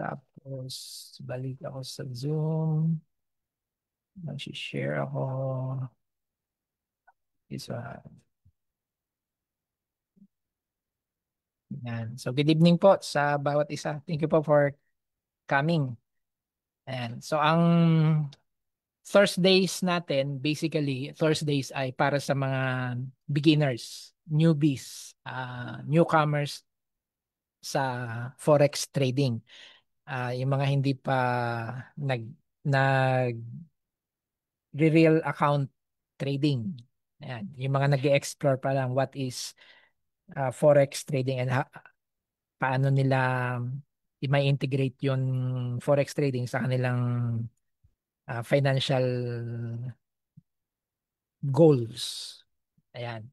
Tapos, balik ako sa Zoom. Mag-share ako. This one. Yan. So, good evening po sa bawat isa. Thank you po for coming. Ayan. So, ang Thursdays natin, basically, Thursdays ay para sa mga beginners, newbies, newcomers sa forex trading. Yung mga hindi pa nag real account trading. Ayan. Yung mga nag-explore pa lang what is forex trading and paano nila i-integrate yung forex trading sa kanilang financial goals. Ayan.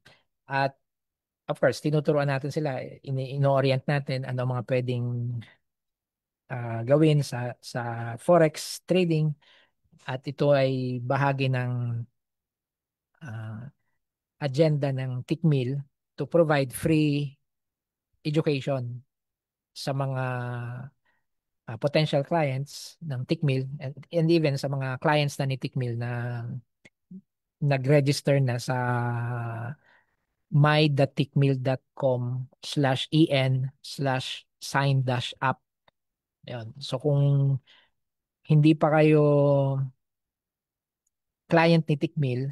At of course, tinuturuan natin sila, ino-orient natin ano mga pwedeng gawin sa forex trading at ito ay bahagi ng ah, agenda ng Tickmill to provide free education sa mga potential clients ng Tickmill and even sa mga clients na ni Tickmill na nag-register na sa my.tickmill.com/en/sign-up. Yun. So kung hindi pa kayo client ni Tickmill,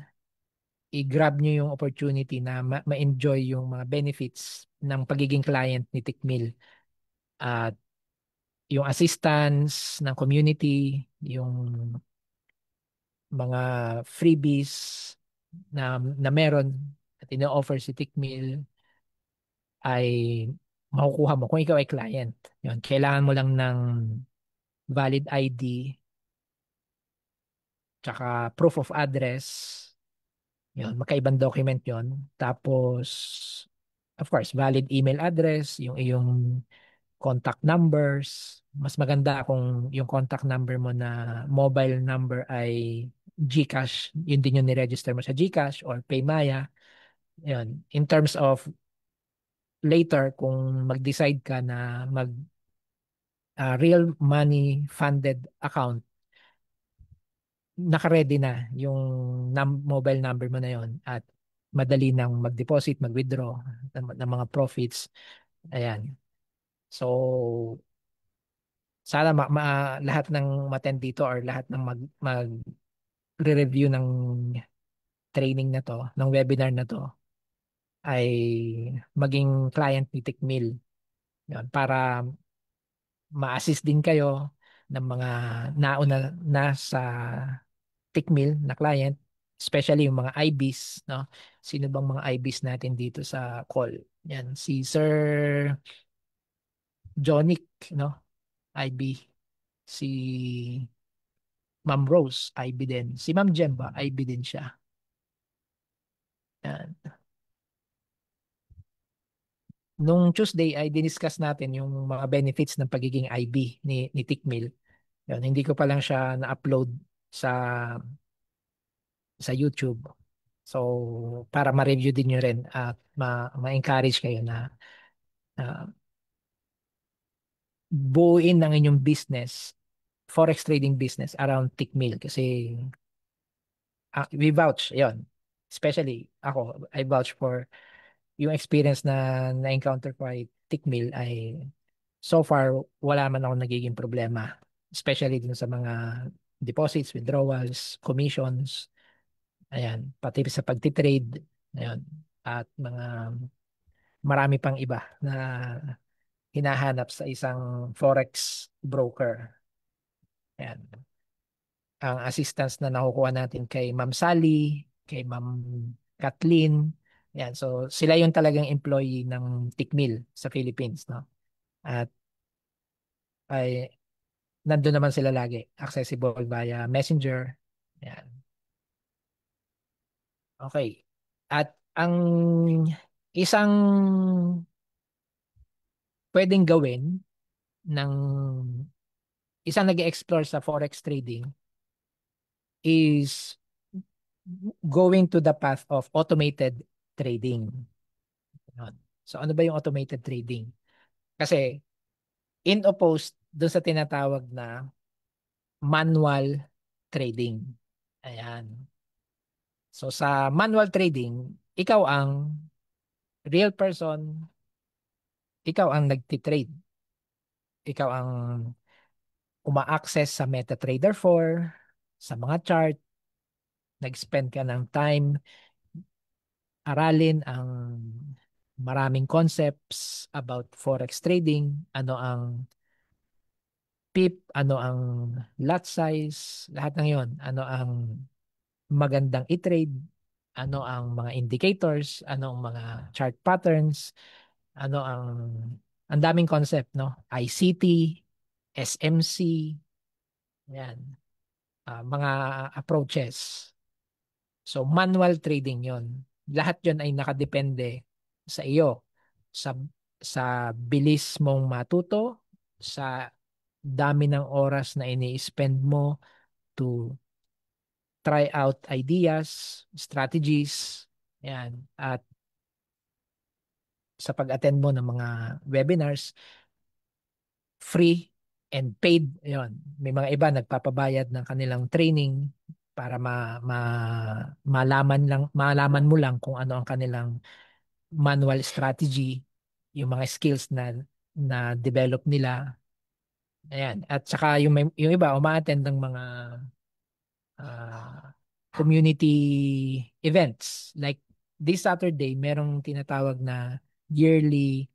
i-grab nyo yung opportunity na ma-enjoy yung mga benefits ng pagiging client ni Tickmill. At yung assistance ng community, yung mga freebies na meron at ino-offer si Tickmill ay makukuha mo kung ikaw ay client. Yun, kailangan mo lang ng valid ID tsaka proof of address. Yun, magkaibang document yun. Tapos, of course, valid email address, yung iyong contact numbers. Mas maganda kung yung contact number mo na mobile number ay GCash, yun din yung niregister mo sa GCash or Paymaya. Yun. In terms of later, kung mag-decide ka na mag real money funded account, naka-ready na yung mobile number mo na yon at madali nang mag-deposit, mag-withdraw ng mga profits. Ayan. So, sana lahat ng maten dito or lahat ng mag-review ng training na to, ng webinar na to, ay maging client ni Tickmill. Yun, para ma-assist din kayo ng mga nauna na sa Tickmill na client, especially yung mga IBs, no? Sino bang mga IBs natin dito sa call? Yan, si Sir Jonic, no? IB. Si Ma'am Rose, IB din. Si Ma'am Jemba, IB din siya. Yan. Nung Tuesday ay diniscuss natin yung mga benefits ng pagiging IB ni Tickmill. Yan, hindi ko pa lang siya na-upload sa YouTube. So, para ma-review din nyo rin at ma-encourage kayo na uh, buuin ng inyong business, forex trading business around Tickmill kasi we vouch, yon. Especially ako, I vouch for yung experience na na-encounter ko ay Tickmill ay so far wala man ako nagiging problema. Especially dun sa mga deposits, withdrawals, commissions, ayan, pati sa pagtitrade, ayan, at mga marami pang iba na hinahanap sa isang forex broker. Ayan. Ang assistance na nakukuha natin kay Ma'am Sally, kay Ma'am Kathleen. Ayan. So, sila yung talagang employee ng Tickmill sa Philippines, no? At ay nandun naman sila lagi. Accessible via Messenger. Ayan. Okay. At ang isang pwedeng gawin ng isang nag-explore sa forex trading is going to the path of automated trading. Yun. So ano ba yung automated trading? Kasi in opposed doon sa tinatawag na manual trading. Ayan. So sa manual trading, ikaw ang real person, ikaw ang nagtitrade. Ikaw ang uma-access sa MetaTrader 4, sa mga chart, nag-spend ka ng time, aralin ang maraming concepts about forex trading, ano ang PIP, ano ang lot size, lahat ng yon, ano ang magandang i-trade, ano ang mga indicators, ano ang mga chart patterns, ano ang daming concept, no? ICT, SMC, yan, mga approaches. So manual trading 'yon. Lahat 'yon ay nakadepende sa iyo, sa bilis mong matuto, sa dami ng oras na ini-spend mo to try out ideas, strategies, yan. At sa pag-attend mo ng mga webinars, free and paid, yon. May mga iba nagpapabayad ng kanilang training para malaman mo lang kung ano ang kanilang manual strategy, yung mga skills na develop nila. Ayan. At saka yung iba umaattend ng mga ah, community events. Like this Saturday, merong tinatawag na yearly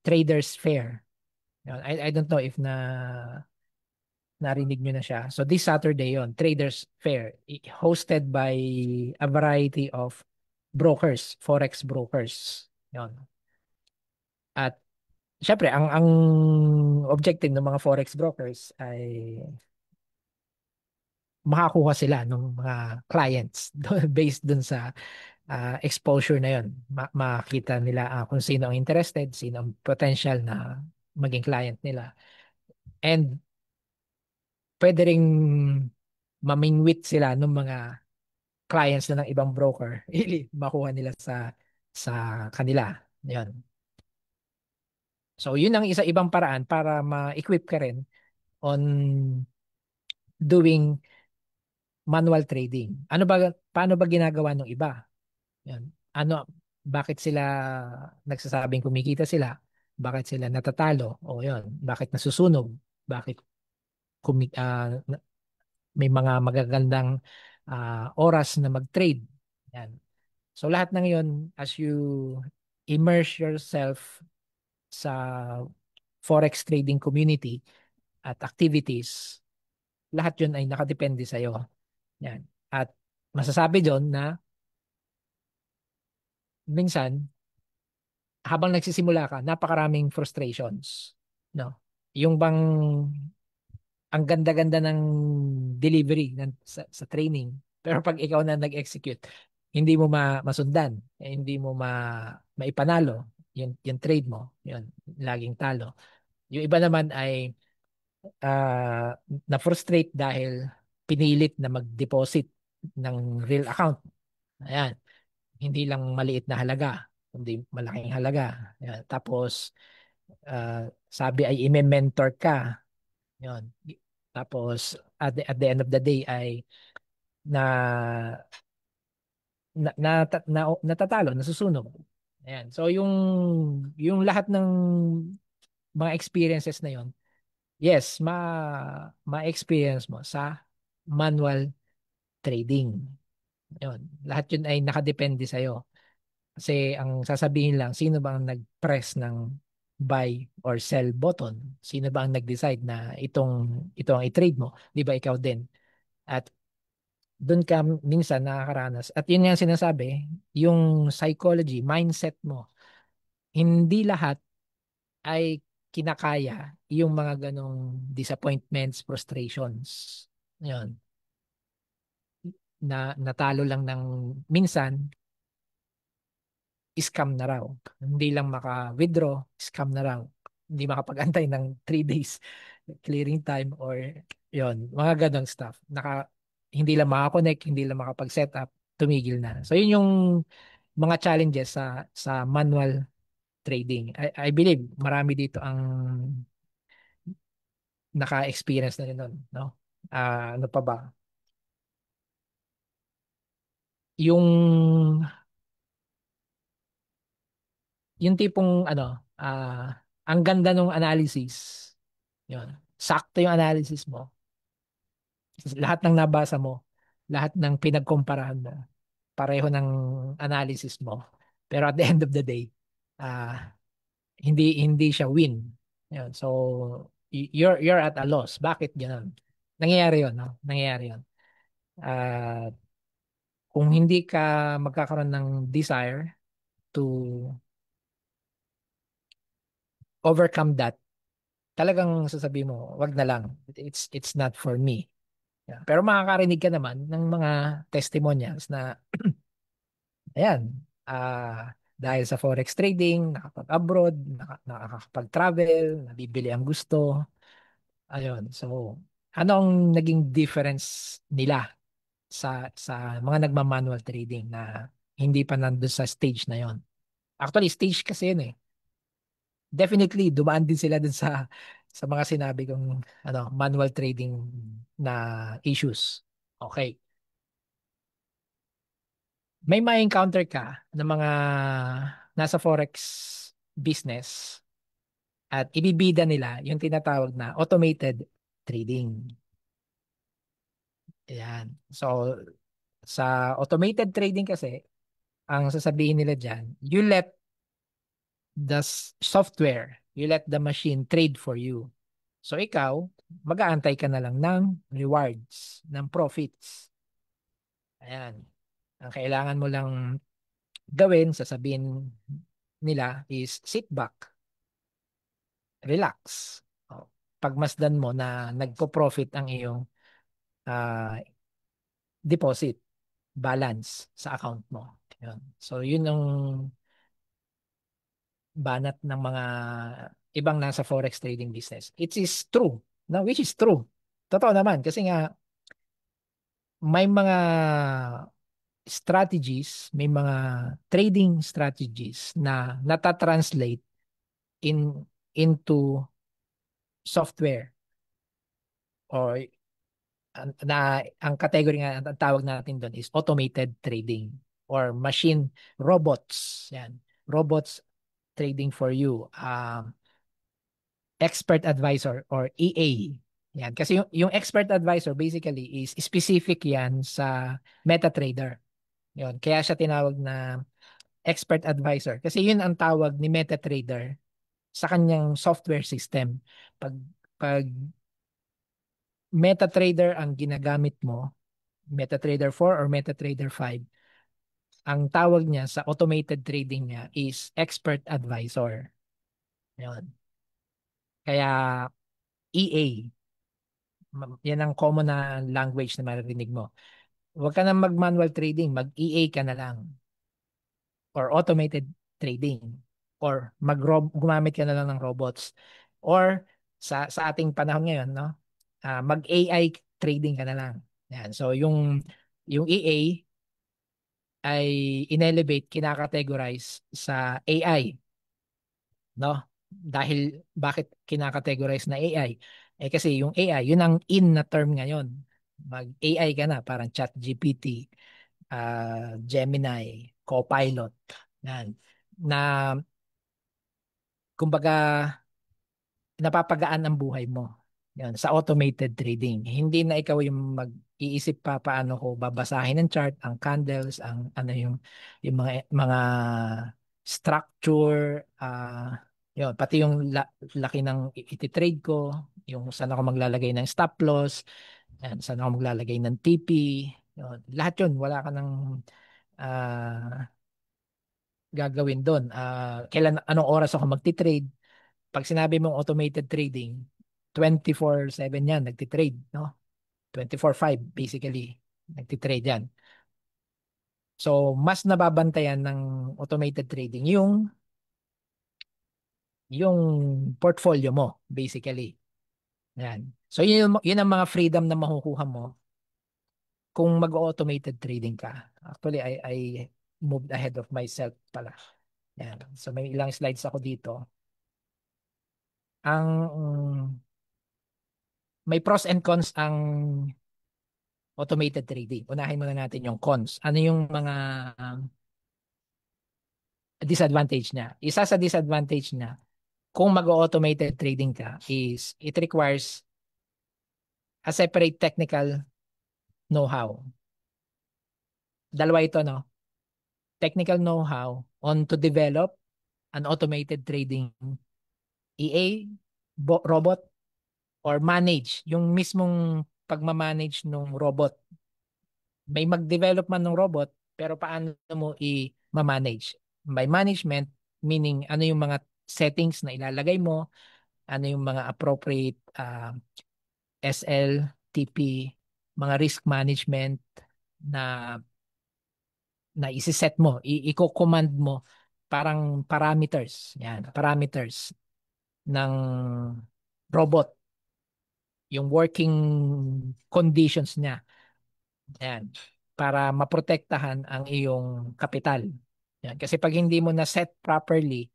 traders fair. Yun, I don't know if narinig nyo na siya. So this Saturday yon, traders fair, hosted by a variety of brokers, forex brokers. Yon. At syempre, ang objective ng mga forex brokers ay makakuha sila ng mga clients based dun sa exposure na yun. Makita nila kung sino ang interested, sino ang potential na maging client nila. And pwede ring mamingwit sila ng mga clients na ng ibang broker ili makuha nila sa kanila. Yan. So yun ang isa ibang paraan para ma-equip ka rin on doing manual trading. Paano ba ginagawa ng iba? Yan. Bakit sila nagsasabing kumikita sila? Bakit sila natatalo? O yun, bakit nasusunog? Bakit may mga magagandang oras na mag-trade? Yan. So lahat ng yun, as you immerse yourself sa forex trading community at activities, lahat yun ay nakadepende sa'yo. Yan. At masasabi doon na minsan, habang nagsisimula ka, napakaraming frustrations. No? Yung bang ang ganda-ganda ng delivery sa training. Pero pag ikaw na nag-execute, hindi mo masundan, hindi mo maipanalo yung trade mo. Yun, laging talo. Yung iba naman ay na-frustrate dahil pinilit na mag-deposit ng real account. Ayan. Hindi lang maliit na halaga, kundi malaking halaga. Ayan. Tapos, sabi ay i-mentor ka. Yun. Tapos, at the end of the day ay na, natatalo, nasusunog. Ayan. So, yung lahat ng mga experiences na yon, yes, ma-experience mo sa manual trading. Yun. Lahat yun ay nakadepende sa'yo. Kasi ang sasabihin lang, sino ba ang nag-press ng buy or sell button? Sino ba ang nag-decide na ito ang i-trade mo? Di ba ikaw din? At doon ka minsan nakakaranas. At yun yung sinasabi, yung psychology, mindset mo, hindi lahat ay kinakaya yung mga ganong disappointments, frustrations. Yun. Natalo lang ng minsan, scam na raw. Hindi lang maka-withdraw, scam na raw. Hindi makapag-antay ng 3 days clearing time or yon, mga ganong stuff. Hindi lang makakonect, hindi lang makapag-set up, tumigil na. So yun yung mga challenges sa manual trading. I believe marami dito ang naka-experience na rin nun, no? Ano pa ba? Yung yung tipong ano, ang ganda ng analysis. Yun. Sakto yung analysis mo. Lahat ng nabasa mo, lahat ng pinagkumparahan mo, pareho ng analysis mo. Pero at the end of the day, ah hindi siya win. Yun. So you're at a loss. Bakit ganoon? Nangyayari 'yon, no? Nangyayari 'yon. Ah kung hindi ka magkakaroon ng desire to overcome that, talagang sasabihin mo, wag na lang. It's not for me. Yeah. Pero makakarinig ka naman ng mga testimonials na ayan, dahil sa forex trading, nakapag-abroad, nakakapag-travel, nabibili ang gusto. Ayun. So, anong naging difference nila sa mga nagma-manual trading na hindi pa nandun sa stage na yon? Actually, stage kasi yun eh. Definitely, dumaan din sila dun sa mga sinabi kong manual trading na issues. Okay. May ma-encounter ka ng mga nasa forex business at ibibida nila yung tinatawag na automated trading. Ayan. So, sa automated trading kasi, ang sasabihin nila dyan, you let software, you let the machine trade for you. So, ikaw, mag-aantay ka na lang ng rewards, ng profits. Ayan. Ang kailangan mo lang gawin, sasabihin nila is sit back, relax. O, pagmasdan mo na nagpo-profit ang iyong ah, deposit balance sa account mo. Yun. So, yun ang banat ng mga ibang nasa forex trading business. It is true. No, which is true. Totoo naman kasi nga may mga strategies, may mga trading strategies na nata-translate into software or ang category nga ang tawag natin doon is automated trading or machine robots. Yan. Robots trading for you. Expert advisor or EA. Yan. Kasi yung expert advisor basically is specific yan sa MetaTrader. Yun. Kaya siya tinawag na expert advisor. Kasi yun ang tawag ni MetaTrader sa kanyang software system. Pag MetaTrader ang ginagamit mo, MetaTrader 4 or MetaTrader 5, ang tawag niya sa automated trading niya is expert advisor. Yun. Kaya EA, yan ang common na language na maririnig mo. Huwag ka na mag-manual trading, mag-EA ka na lang or automated trading or gumamit ka na lang ng robots or sa ating panahon ngayon, no? Mag-AI trading ka na lang. Yan. So yung EA ay inelevate, kinakategorize sa AI, no? Dahil bakit kinakategorize na AI? Eh kasi yung AI, yun ang in na term ngayon. Mag-AI ka na, parang ChatGPT, Gemini, Copilot. Yan. Na kumbaga napapagaan ang buhay mo. Yan, sa automated trading. Hindi na ikaw yung mag-iisip pa paano ko babasahin ng chart, ang candles, ang ano yung mga structure, yun, pati yung laki ng iti-trade ko, yung saan ako maglalagay ng stop loss, yan, saan ako maglalagay ng TP, yun. Lahat yun, wala ka ng gagawin doon. Anong oras ako magti-trade? Pag sinabi mong automated trading, 24/7 yan, nagtitrade, no? 24/5 basically, nagtitrade yan. So, mas nababantayan ng automated trading yung portfolio mo, basically. Yan. So, yun ang mga freedom na makukuha mo kung mag-automated trading ka. Actually, I moved ahead of myself pala. Yan. So, may ilang slides ako dito. Ang may pros and cons ang automated trading. Unahin muna natin yung cons. Ano yung mga disadvantage niya? Isa sa disadvantage niya, kung mag-automated trading ka, is it requires a separate technical know-how. Dalawa ito, no? Technical know-how on to develop an automated trading EA, robot, or manage, yung mismong pagmamanage ng robot. May mag-develop man ng robot, pero paano mo i-manage? By management, meaning ano yung mga settings na ilalagay mo, ano yung mga appropriate SL, TP, mga risk management na isi-set mo, i-command mo, parang parameters, yan, parameters ng robot, yung working conditions niya, yan, para maprotektahan ang iyong kapital. Yan. Kasi pag hindi mo na set properly,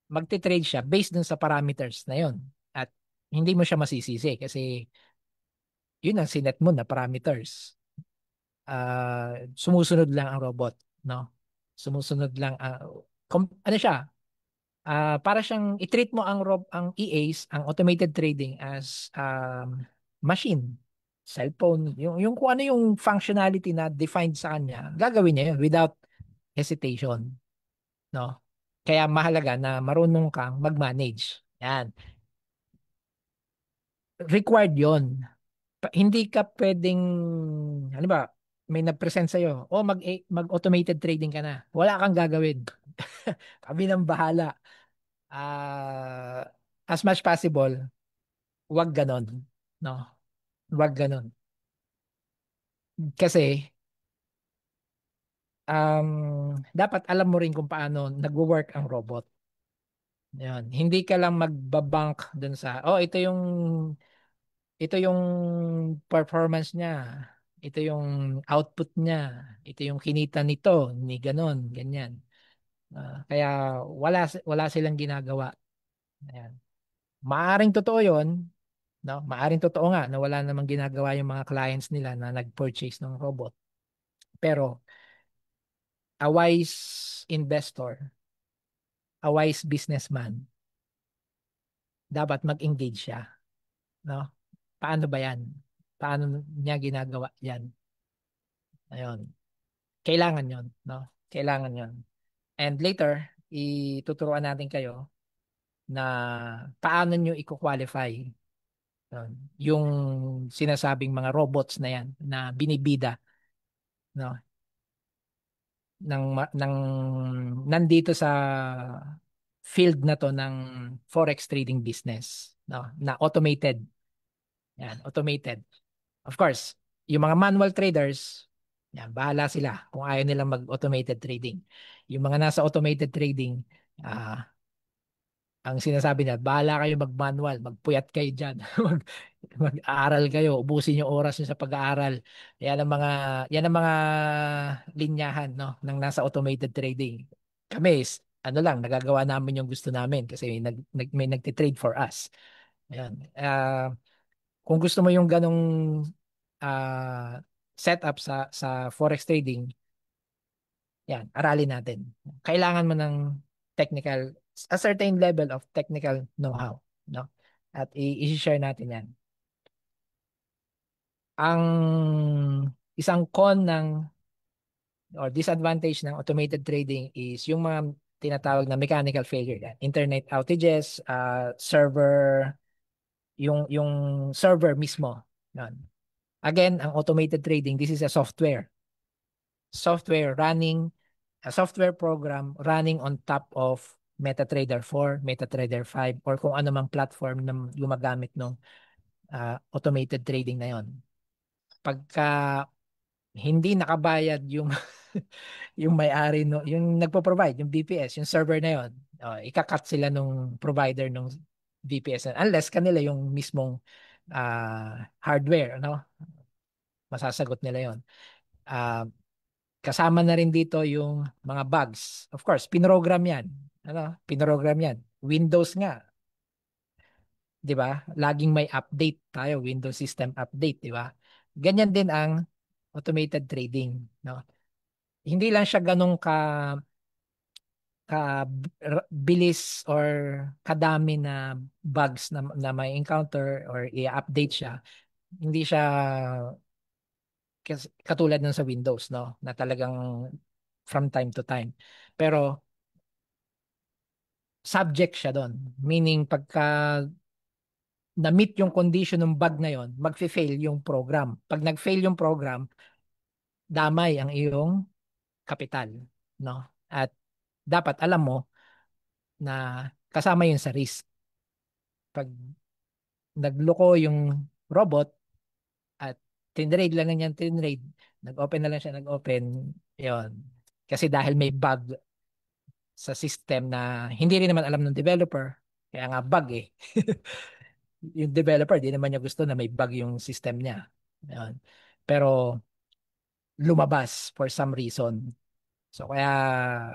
magte-trade siya based dun sa parameters na yon. At hindi mo siya masisisi kasi yun ang sinet mo na parameters. Sumusunod lang ang robot, no? Sumusunod lang ano siya? Para siyang i-treat mo ang EAs, ang automated trading as machine, cellphone, yung kung ano yung functionality na defined sa kanya, gagawin niya yun without hesitation, no? Kaya mahalaga na marunong kang mag-manage. Yan. Required 'yon. Hindi ka pwedeng, ano ba, may nag-present sa'yo, mag-automated trading ka na. Wala kang gagawin. Kami nang bahala. As much possible, wag ganon. No? Wag ganon. Kasi, dapat alam mo rin kung paano nagwo-work ang robot. Yan. Hindi ka lang magbabank dun sa, ito yung performance niya. Ito yung output niya. Ito yung kinita nito, ni ganon, ganyan. Kaya wala silang ginagawa. Ayan. Maaring totoo 'yon, no? Maaring totoo nga na wala namang ginagawa yung mga clients nila na nag-purchase ng robot. Pero a wise investor, a wise businessman, dapat mag-engage siya, no? Paano ba 'yan? Paano niya ginagawa 'yan? Ayun. Kailangan 'yon, no? Kailangan 'yon. And later, ituturuan natin kayo na paano nyo i-qualify yung sinasabing mga robots na yan na binibida, no, ng nandito sa field na to ng forex trading business, no, na automated. Yan, automated. Of course, yung mga manual traders, yan, bahala sila kung ayaw nilang mag-automated trading. Yung mga nasa automated trading, ah ang sinasabi niya, bahala kayo mag-manual, magpuyat kayo dyan. Mag-aaral kayo, ubusin yung oras niyo sa pag-aaral. Yan ang mga linyahan, no, ng nasa automated trading. Kami, ano lang, nagagawa namin yung gusto namin kasi may nagtitrade for us. Ayan. Kung gusto mo yung ganong ah, setup sa forex trading, yan, aralin natin. Kailangan mo ng technical, a certain level of technical know-how, no? At i-share natin yan. Ang isang con ng or disadvantage ng automated trading is yung mga tinatawag na mechanical failure yan. Internet outages, server, yung server mismo. Yan. Again, ang automated trading, this is a software running, a software program running on top of MetaTrader 4, MetaTrader 5, or kung ano mang platform na gumagamit ng automated trading na yon. Pagka hindi nakabayad yung yung may-ari no, yung nagpo-provide, yung VPS, yung server na yon, ikakat sila nung provider ng VPS unless kanila yung mismong hardware, no? Masasagot nila yon. Ah, Kasama na rin dito yung mga bugs. Of course, pinrogram yan. Ano? Pinrogram yan. Windows nga. 'di ba? Laging may update tayo, Windows system update, 'di ba? Ganyan din ang automated trading, no? Hindi lang siya ganun bilis or kadami na bugs na may encounter or i-update siya. Hindi siya katulad ng sa Windows, no? Na talagang from time to time. Pero subject siya doon. Meaning pagka na-meet yung condition ng bug na yon, magfe-fail yung program. Pag nag-fail yung program, damay ang iyong kapital, no? At dapat alam mo na kasama yun sa risk. Pag nagloko yung robot at tinrade lang niyan tinrade, nag-open na lang siya, nag-open, yon. Kasi dahil may bug sa system na hindi rin naman alam ng developer, kaya nga bug eh. Yung developer, di naman niya gusto na may bug yung system niya. Yun. Pero lumabas for some reason. So kaya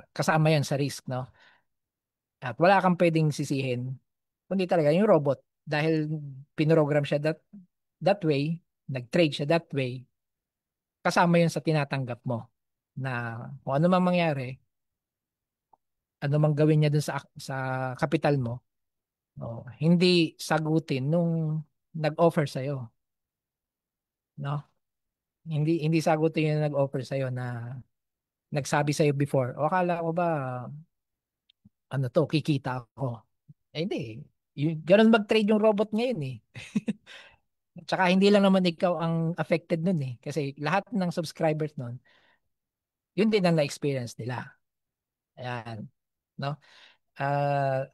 kasama yan sa risk, no? At wala kang pwedeng sisihin, kundi talaga yung robot. Dahil pinrogram siya that way, nag-trade siya that way, kasama yun sa tinatanggap mo na kung ano mang mangyari, ano mang gawin niya dun sa kapital mo, oh, hindi sagutin nung nag-offer sa'yo, no? Hindi sagutin yung nag-offer sa'yo na nagsabi sa'yo before. O akala ko ba, ano to, kikita ako. Eh hindi. Ganun mag-trade yung robot ngayon eh. Tsaka hindi lang naman ikaw ang affected nun eh. Kasi lahat ng subscribers nun, yun din ang na-experience nila. Ayan. No?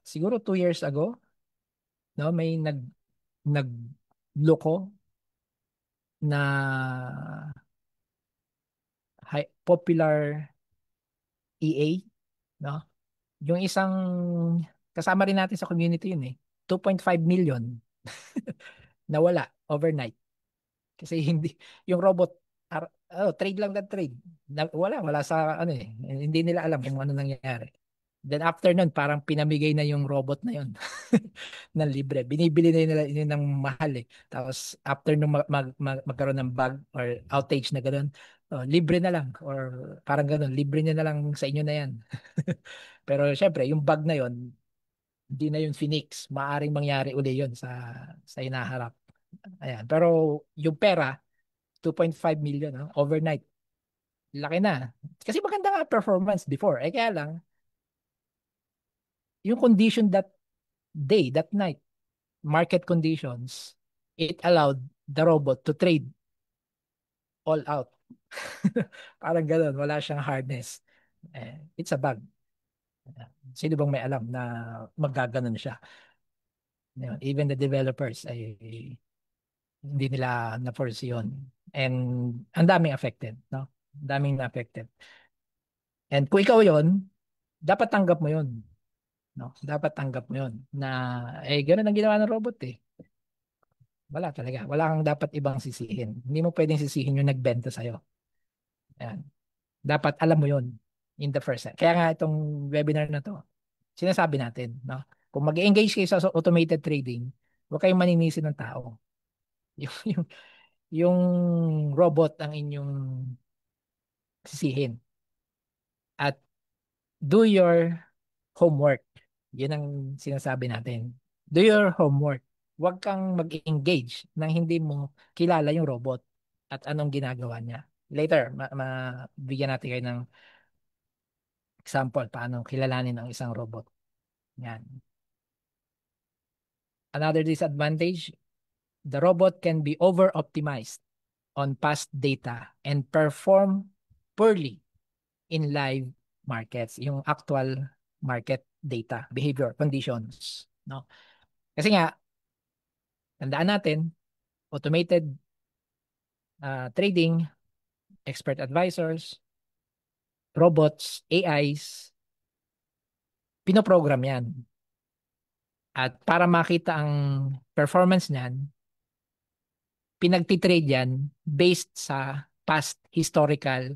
Siguro 2 years ago, no, may nagloko na popular EA, no? Yung isang kasama rin natin sa community yun eh. 2.5 million nawala overnight. Kasi hindi yung robot trade lang na trade. Wala sa ano eh. Hindi nila alam kung ano nangyayari. Then after nun, parang pinamigay na yung robot na yun ng libre. Binibili na nila yun ng mahal eh. Tapos after nung magkaroon ng bug or outage na gano'n, libre na lang or parang gano'n, libre niya na lang sa inyo na yan. Pero syempre, yung bug na yun, hindi na yun finix. Maaring mangyari uli yun sa hinaharap. Ayan. Pero yung pera, 2.5 million overnight. Laki na. Kasi maganda nga performance before. Eh kaya lang, yung condition that day, that night, market conditions, it allowed the robot to trade all out. Parang ganun, wala siyang hardness. It's a bug. Sino bang may alam na magaganon siya? Even the developers ay hindi nila na-foresee yun. And ang daming affected, no? Ang daming na-affected. And kung ikaw yon, dapat tanggap mo yon, no? Dapat tanggap mo yon na ganun ang ginawa ng robot eh. Wala talaga. Wala kang dapat ibang sisihin. Hindi mo pwedeng sisihin yung nagbenta sa'yo. Ayan. Dapat alam mo yon in the first hand. Kaya nga itong webinar na to, sinasabi natin, no? Kung mag-engage kayo sa automated trading, huwag kayong maninisi ng tao. Yung, yung, yung robot ang inyong sisihin. At do your homework. Yun ang sinasabi natin. Do your homework. Huwag kang mag-engage nang hindi mo kilala yung robot at anong ginagawa niya. Later, bigyan natin kayo ng example paano kilalanin ang isang robot. Yan. Another disadvantage, the robot can be over-optimized on past data and perform poorly in live markets, yung actual market data, behavior, conditions. No? Kasi nga, tandaan natin, automated trading, expert advisors, robots, AIs, pinoprogram yan. At para makita ang performance niyan, pinagtitrade yan based sa past historical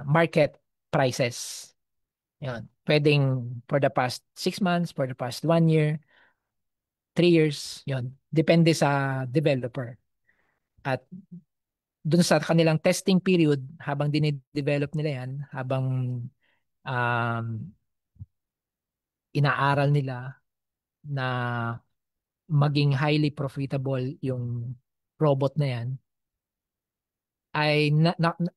market prices. Yun. Pwedeng for the past 6 months, for the past 1 year. 3 years, yon. Depende sa developer. At dun sa kanilang testing period, habang dinidevelop nila yan, habang um, inaaral nila na maging highly profitable yung robot na yan, ay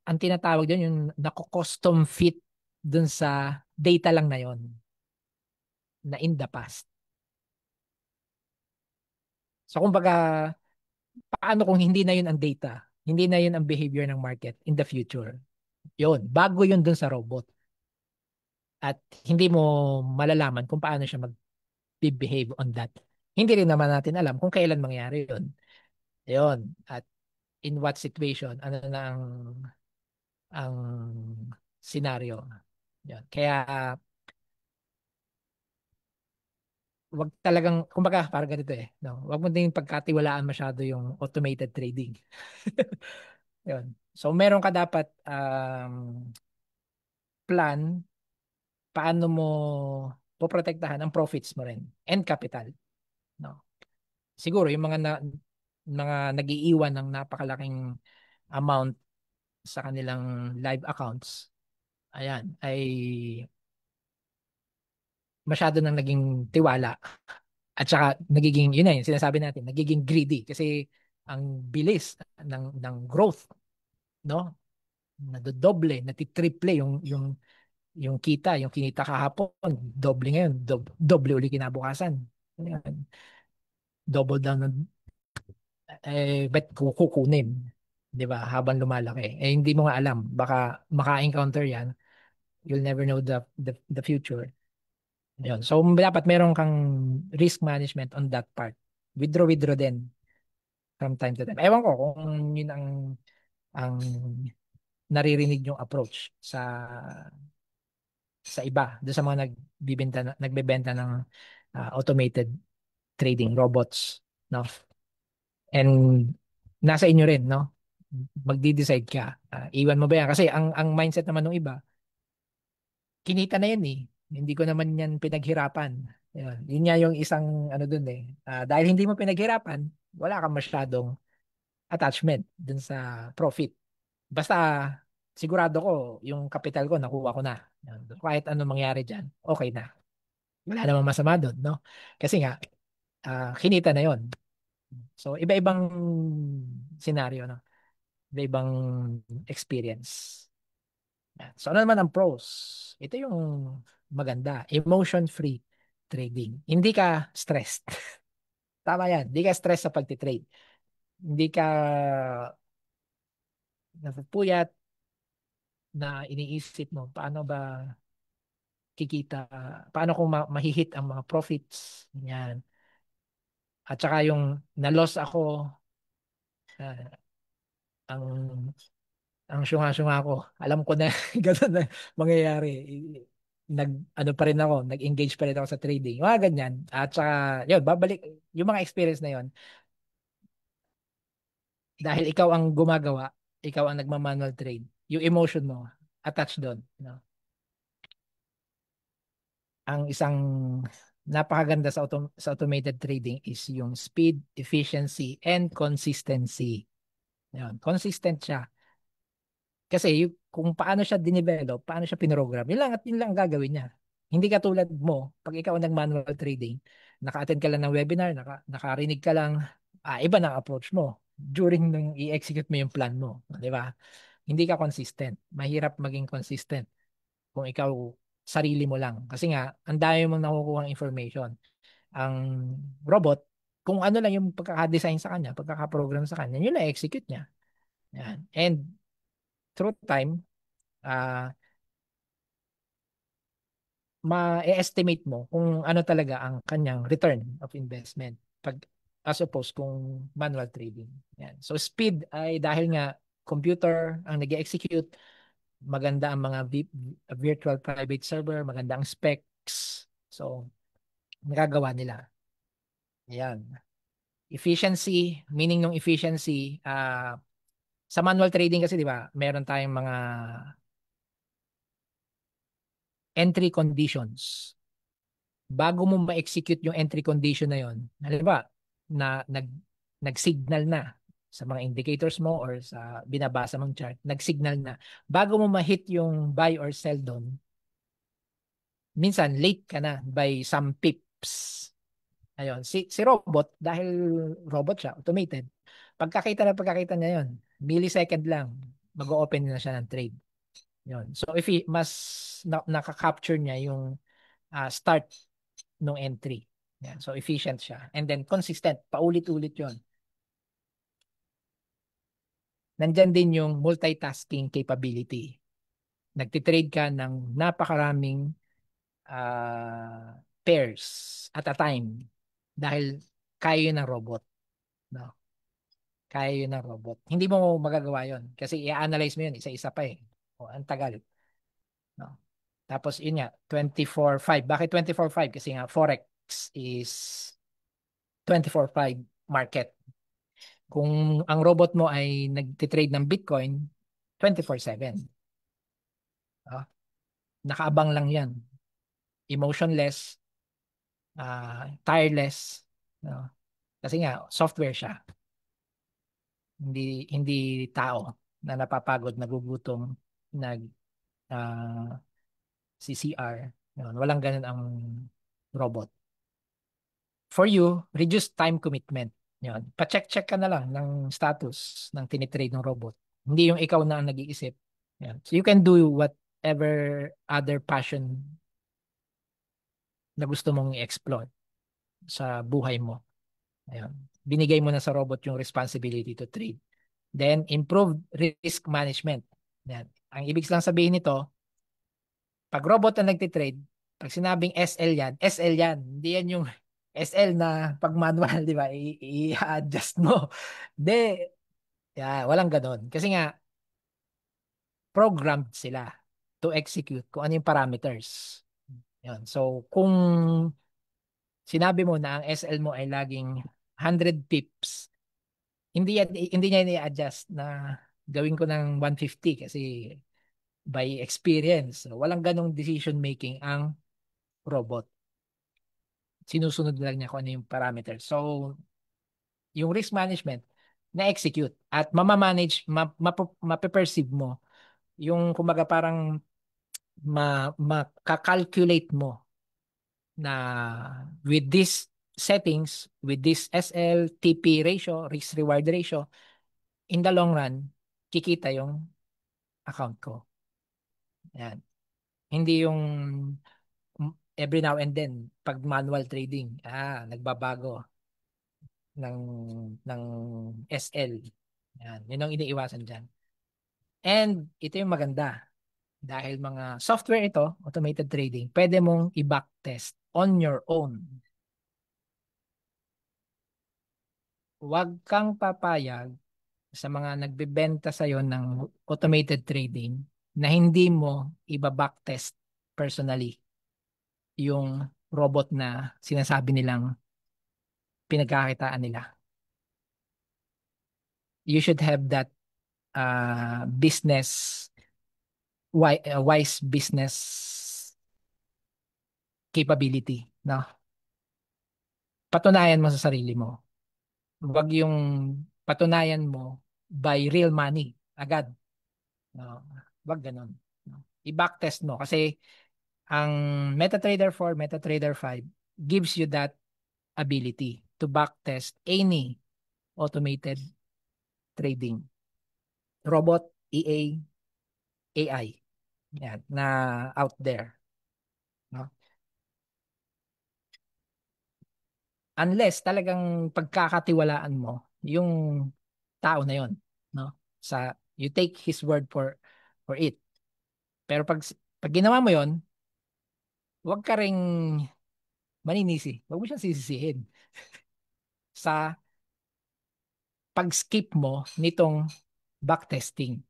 ang tinatawag doon yung nako-custom fit dun sa data lang na yon na in the past. So kumbaga, paano kung hindi na yun ang data? Hindi na yun ang behavior ng market in the future. Yun, bago yun dun sa robot. At hindi mo malalaman kung paano siya mag-behave on that. Hindi rin naman natin alam kung kailan mangyari yun. Yun. At in what situation, ano na ang scenario. Yun. Kaya wag talagang, kumbaga, parang ganito eh. No? Wag mo din pagkatiwalaan masyado yung automated trading. Yun. So, meron ka dapat plan paano mo poprotektahan ang profits mo rin and capital. No? Siguro, yung mga nag-iiwan ng napakalaking amount sa kanilang live accounts, ayan, ay masyado nang naging tiwala. At saka nagiging, yun na yun, sinasabi natin, nagiging greedy kasi ang bilis ng growth, no? Nadodoble, natitriple yung kita, yung kinita kahapon, doble ngayon, doble uli kinabukasan. Ayan. Double down, ba't kukunin? 'Di ba? Habang lumalaki. Eh, hindi mo nga alam. Baka maka-encounter yan. You'll never know the future. Yun. So, dapat meron kang risk management on that part. Withdraw din from time to time. Ewan ko kung yun ang naririnig yung approach sa iba, doon sa mga nagbebenta ng automated trading robots, no? And nasa inyo rin, no? Magdi-decide ka. Iwan mo ba yan? Kasi ang mindset naman ng iba, kinita na yan eh. Hindi ko naman yan pinaghirapan. Yun nga yung isang ano dun eh. Dahil hindi mo pinaghirapan, wala kang masyadong attachment dun sa profit. Basta sigurado ko yung capital ko nakuha ko na. Yan. Kahit ano mangyari dyan, okay na. Wala namang masama dun, no? Kasi nga, kinita na yon. So, iba-ibang senaryo, no? Iba-ibang experience. Yan. So, ano naman ang pros? Ito yung maganda. Emotion-free trading. Hindi ka stressed. Tama yan. Hindi ka stressed sa pagtitrade. Hindi ka napupuyat na iniisip mo, paano ba kikita, paano kung mahihit ang mga profits. Yan. At saka yung na-loss ako, ah, ang syunga-syunga ko. Alam ko na gano'n na mangyayari. Ano pa rin ako, nag-engage pa rin ako sa trading. Mga ganyan. At saka, yun, babalik, yung mga experience na yun, dahil ikaw ang gumagawa, ikaw ang nagma-manual trade, yung emotion mo, attached doon. No? Ang isang napakaganda sa automated trading is yung speed, efficiency, and consistency. Yan. Consistent siya. Kasi kung paano siya dinevelop, paano siya pinrogram, yun lang at yun lang ang gagawin niya. Hindi katulad mo, pag ikaw ang nag-manual trading, naka-attend ka lang ng webinar, nakarinig ka lang, iba na ang approach mo during nung i-execute mo yung plan mo. Di ba? Hindi ka consistent. Mahirap maging consistent kung ikaw sarili mo lang. Kasi nga, ang dami mong nakukuha information. Ang robot, kung ano lang yung pagkaka-design sa kanya, pagkaka-program sa kanya, yun lang execute niya. Yan. And through time, ah ma-estimate mo kung ano talaga ang kanyang return of investment pag as opposed kung manual trading. Yan. So speed ay dahil nga computer ang nag-execute, maganda ang mga virtual private server, maganda ang specs. So nagagawa nila. Yan. Efficiency, meaning ng efficiency, sa manual trading kasi 'di ba, meron tayong mga entry conditions. bago mo ma-execute yung entry condition na yon, halimbawa, na nag-signal na sa mga indicators mo or sa binabasa mong chart, nag-signal na. Bago mo ma-hit yung buy or sell doon, minsan late ka na by some pips. Ayun, si robot, dahil robot siya, automated, pagkakita niya yon, millisecond lang, mag-open na siya ng trade. Yun. So if mas nakaka-capture niya yung start ng entry. Yan. So efficient siya. And then consistent, paulit-ulit yon. Nandyan din yung multitasking capability. Nagtitrade ka ng napakaraming pairs at a time dahil kaya yun ng robot. No? Kaya yun ng robot. Hindi mo magagawa yun kasi i-analyze mo yun isa-isa pa eh. O, ang tagal. No? Tapos yun nga, 24/5. Bakit 24/5? Kasi nga Forex is 24/5 market. Kung ang robot mo ay nagtitrade ng Bitcoin, 24/7. Oh, nakaabang lang yan. Emotionless, tireless. No? Kasi nga, software siya. Hindi tao na napapagod, nagugutom, nag ah, CCR. Yun, walang ganun ang robot. For you, reduce time commitment. Yun. Pa-check-check ka na lang ng status ng tinitrade ng robot. Hindi yung ikaw na ang nag-iisip. Yan. So you can do whatever other passion na gusto mong i-explore sa buhay mo. Ayun. Binigay mo na sa robot yung responsibility to trade. Then, improve risk management. Yan. Ang ibig lang sabihin nito, pag robot na nagtitrade, pag sinabing SL yan, SL yan. Hindi yan yung SL na pag manual, di ba? I-adjust mo. Hindi. Yeah, walang ganon. Kasi nga, programmed sila to execute kung ano yung parameters. Yan. So, kung sinabi mo na ang SL mo ay laging 100 pips, hindi niya i-adjust na gawin ko ng 150 kasi by experience. So, walang ganong decision making ang robot. Sinusunod lang niya kung ano yung parameters. So, yung risk management, na-execute at mamamanage, mape-perceive mo yung kumbaga parang makakalculate mo na with this settings, with this SL, TP ratio, risk reward ratio, in the long run, kikita yung account ko. Yan. Hindi yung every now and then, pag manual trading, nagbabago ng, ng SL. Yan. Yun ang iniiwasan dyan. And ito yung maganda. Dahil mga software ito, automated trading, pwede mong i-backtest on your own. Huwag kang papayag sa mga nagbebenta sa'yo ng automated trading na hindi mo i-backtest personally yung robot na sinasabi nilang pinagkakitaan nila. You should have that wise business capability, no? Patunayan mo sa sarili mo. Huwag yung patunayan mo by real money agad. No? Huwag ganun. No? I-backtest mo kasi ang MetaTrader 4, MetaTrader 5 gives you that ability to backtest any automated trading. Robot, EA, AI. Yan, na out there. No? Unless talagang pagkakatiwalaan mo yung tao na yon, no? You take his word for it. Pero pag ginawa mo yon, huwag ka ring maninisi. Huwag mo siyang sisisihin sa pag-skip mo nitong backtesting.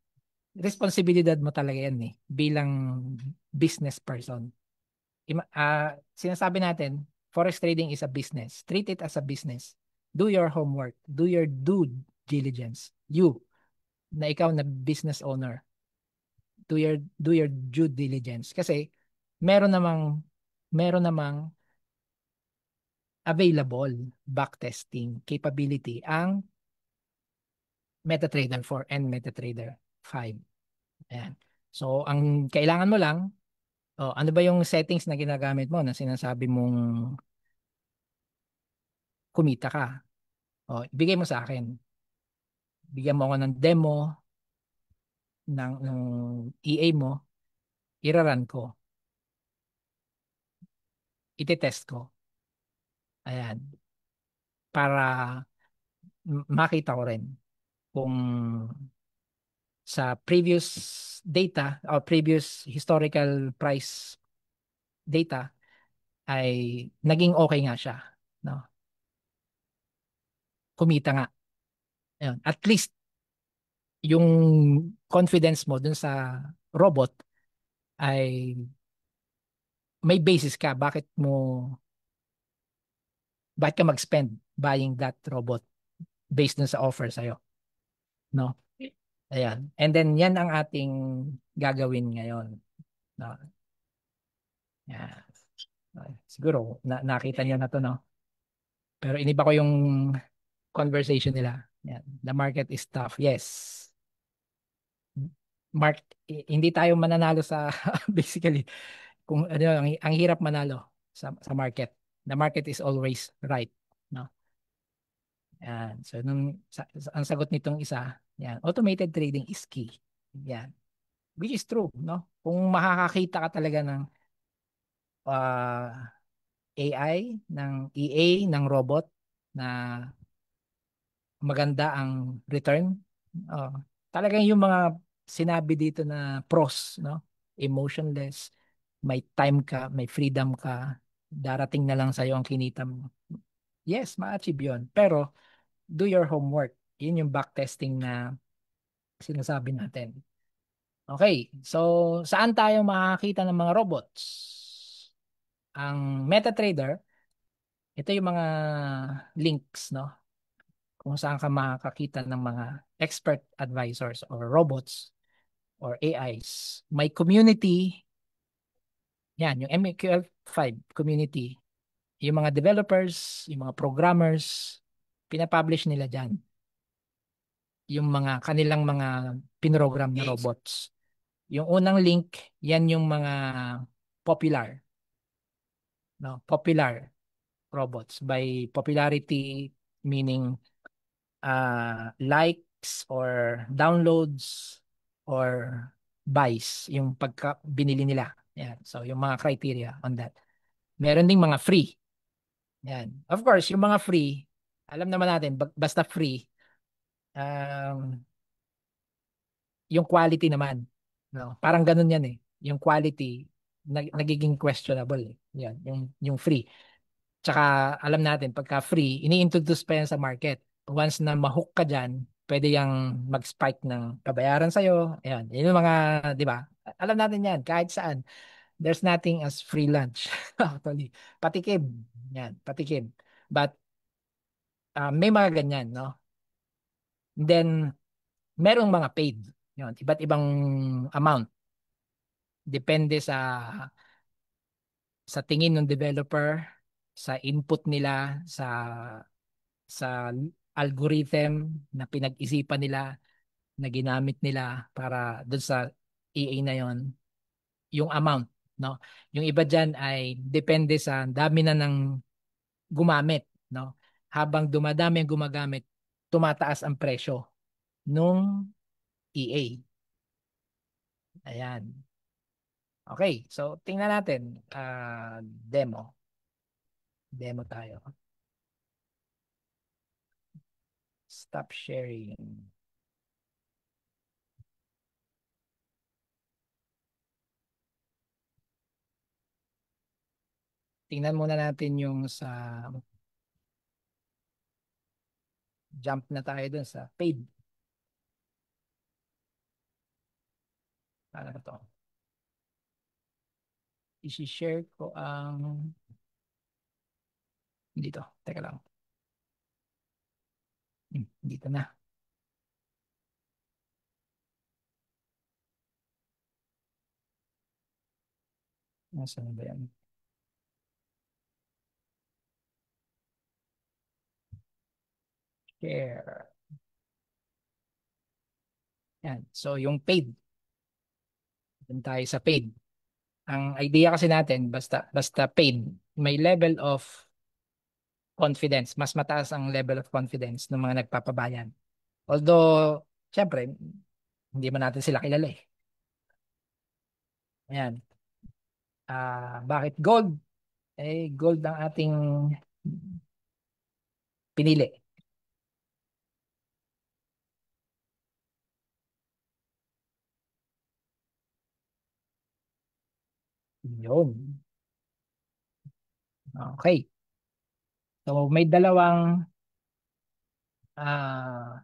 Responsibilidad mo talaga yan bilang business person. Sinasabi natin, forex trading is a business. Treat it as a business. Do your homework. Do your due diligence. You, na ikaw na business owner, do your due diligence. Kasi meron namang available backtesting capability ang MetaTrader 4 and MetaTrader 5. Ayan. So, ang kailangan mo lang, ano ba yung settings na ginagamit mo na sinasabi mong kumita ka? Ibigay mo sa akin. Bigyan mo ako ng demo ng EA mo, iraran ko, itetest ko. Ayan. Para makita ko rin kung sa previous data or previous historical price data ay naging okay nga siya, no? Kumita nga. Ayun. At least yung confidence mo dun sa robot ay may basis ka bakit ka mag-spend buying that robot based dun sa offer sa'yo, no? Ayan. And then yan ang ating gagawin ngayon, no? Yan. Siguro nakita niyo na to, no? Pero iniba ko yung conversation nila. Yan. The market is tough. Yes. Hindi tayo mananalo sa basically kung ano ang hirap manalo sa market. The market is always right, no? Yan. So ang sagot nitong isa, yan, automated trading is key. Yan. Which is true, no? Kung makakakita ka talaga ng AI, ng EA, ng robot na maganda ang return. Uh, Talagang yung mga sinabi dito na pros, no? Emotionless, may time ka, may freedom ka, darating na lang sa'yo ang kinita mo. Yes, ma-achieve yun. Pero, do your homework. Yun yung backtesting na sinasabi natin. Okay, so saan tayo makakita ng mga robots? Ang MetaTrader, ito yung mga links, no? Kung saan ka makakakita ng mga expert advisors or robots or AIs. May community, yan, yung MQL5 community. Yung mga developers, yung mga programmers, pinapublish nila dyan. Yung mga kanilang mga pinrogram na robots. Yung unang link, yan yung mga popular, no? Popular robots. By popularity, meaning likes or downloads or buys, yung pagka binili nila. Yan. So, yung mga criteria on that. Meron ding mga free. Yan. Of course, yung mga free, alam naman natin, basta free, um, yung quality naman. No? Parang ganun yan eh. Yung quality, nagiging questionable eh. Yan, yung free. Tsaka alam natin, pagka free, ini-introduce pa yan sa market. Once na mahook ka dyan, pwede yung mag-spike ng kabayaran sa'yo. Ayan, yun yung mga, di ba? Alam natin yan, kahit saan. There's nothing as free lunch. Actually, patikim. Yan, patikim. But may mga ganyan, no? Then, merong mga paid. Yun, iba't ibang amount. Depende sa tingin ng developer, sa input nila, sa algorithm na pinag-isipan nila, na ginamit nila para doon sa EA na yon, yung amount, no? Yung iba diyan ay depende sa dami na ng gumamit, no? Habang dumadami ang gumagamit, tumataas ang presyo nung EA. Ayan. Okay, so tingnan natin. Demo. Demo tayo. Stop sharing. Tingnan muna natin yung sa jump na tayo dun sa paid. Ano ba to? I-share ko ang dito. Teka lang. Dito na. Nasaan ba yan? Share. Yan. So, yung paid. Dun tayo sa paid. Ang idea kasi natin, basta paid, may level of confidence. Mas mataas ang level of confidence ng mga nagpapabayan. Although, syempre, hindi man natin sila kilala eh. Ayan. Bakit gold? Eh, gold ang ating pinili. Yun. Okay. So, may dalawang ah,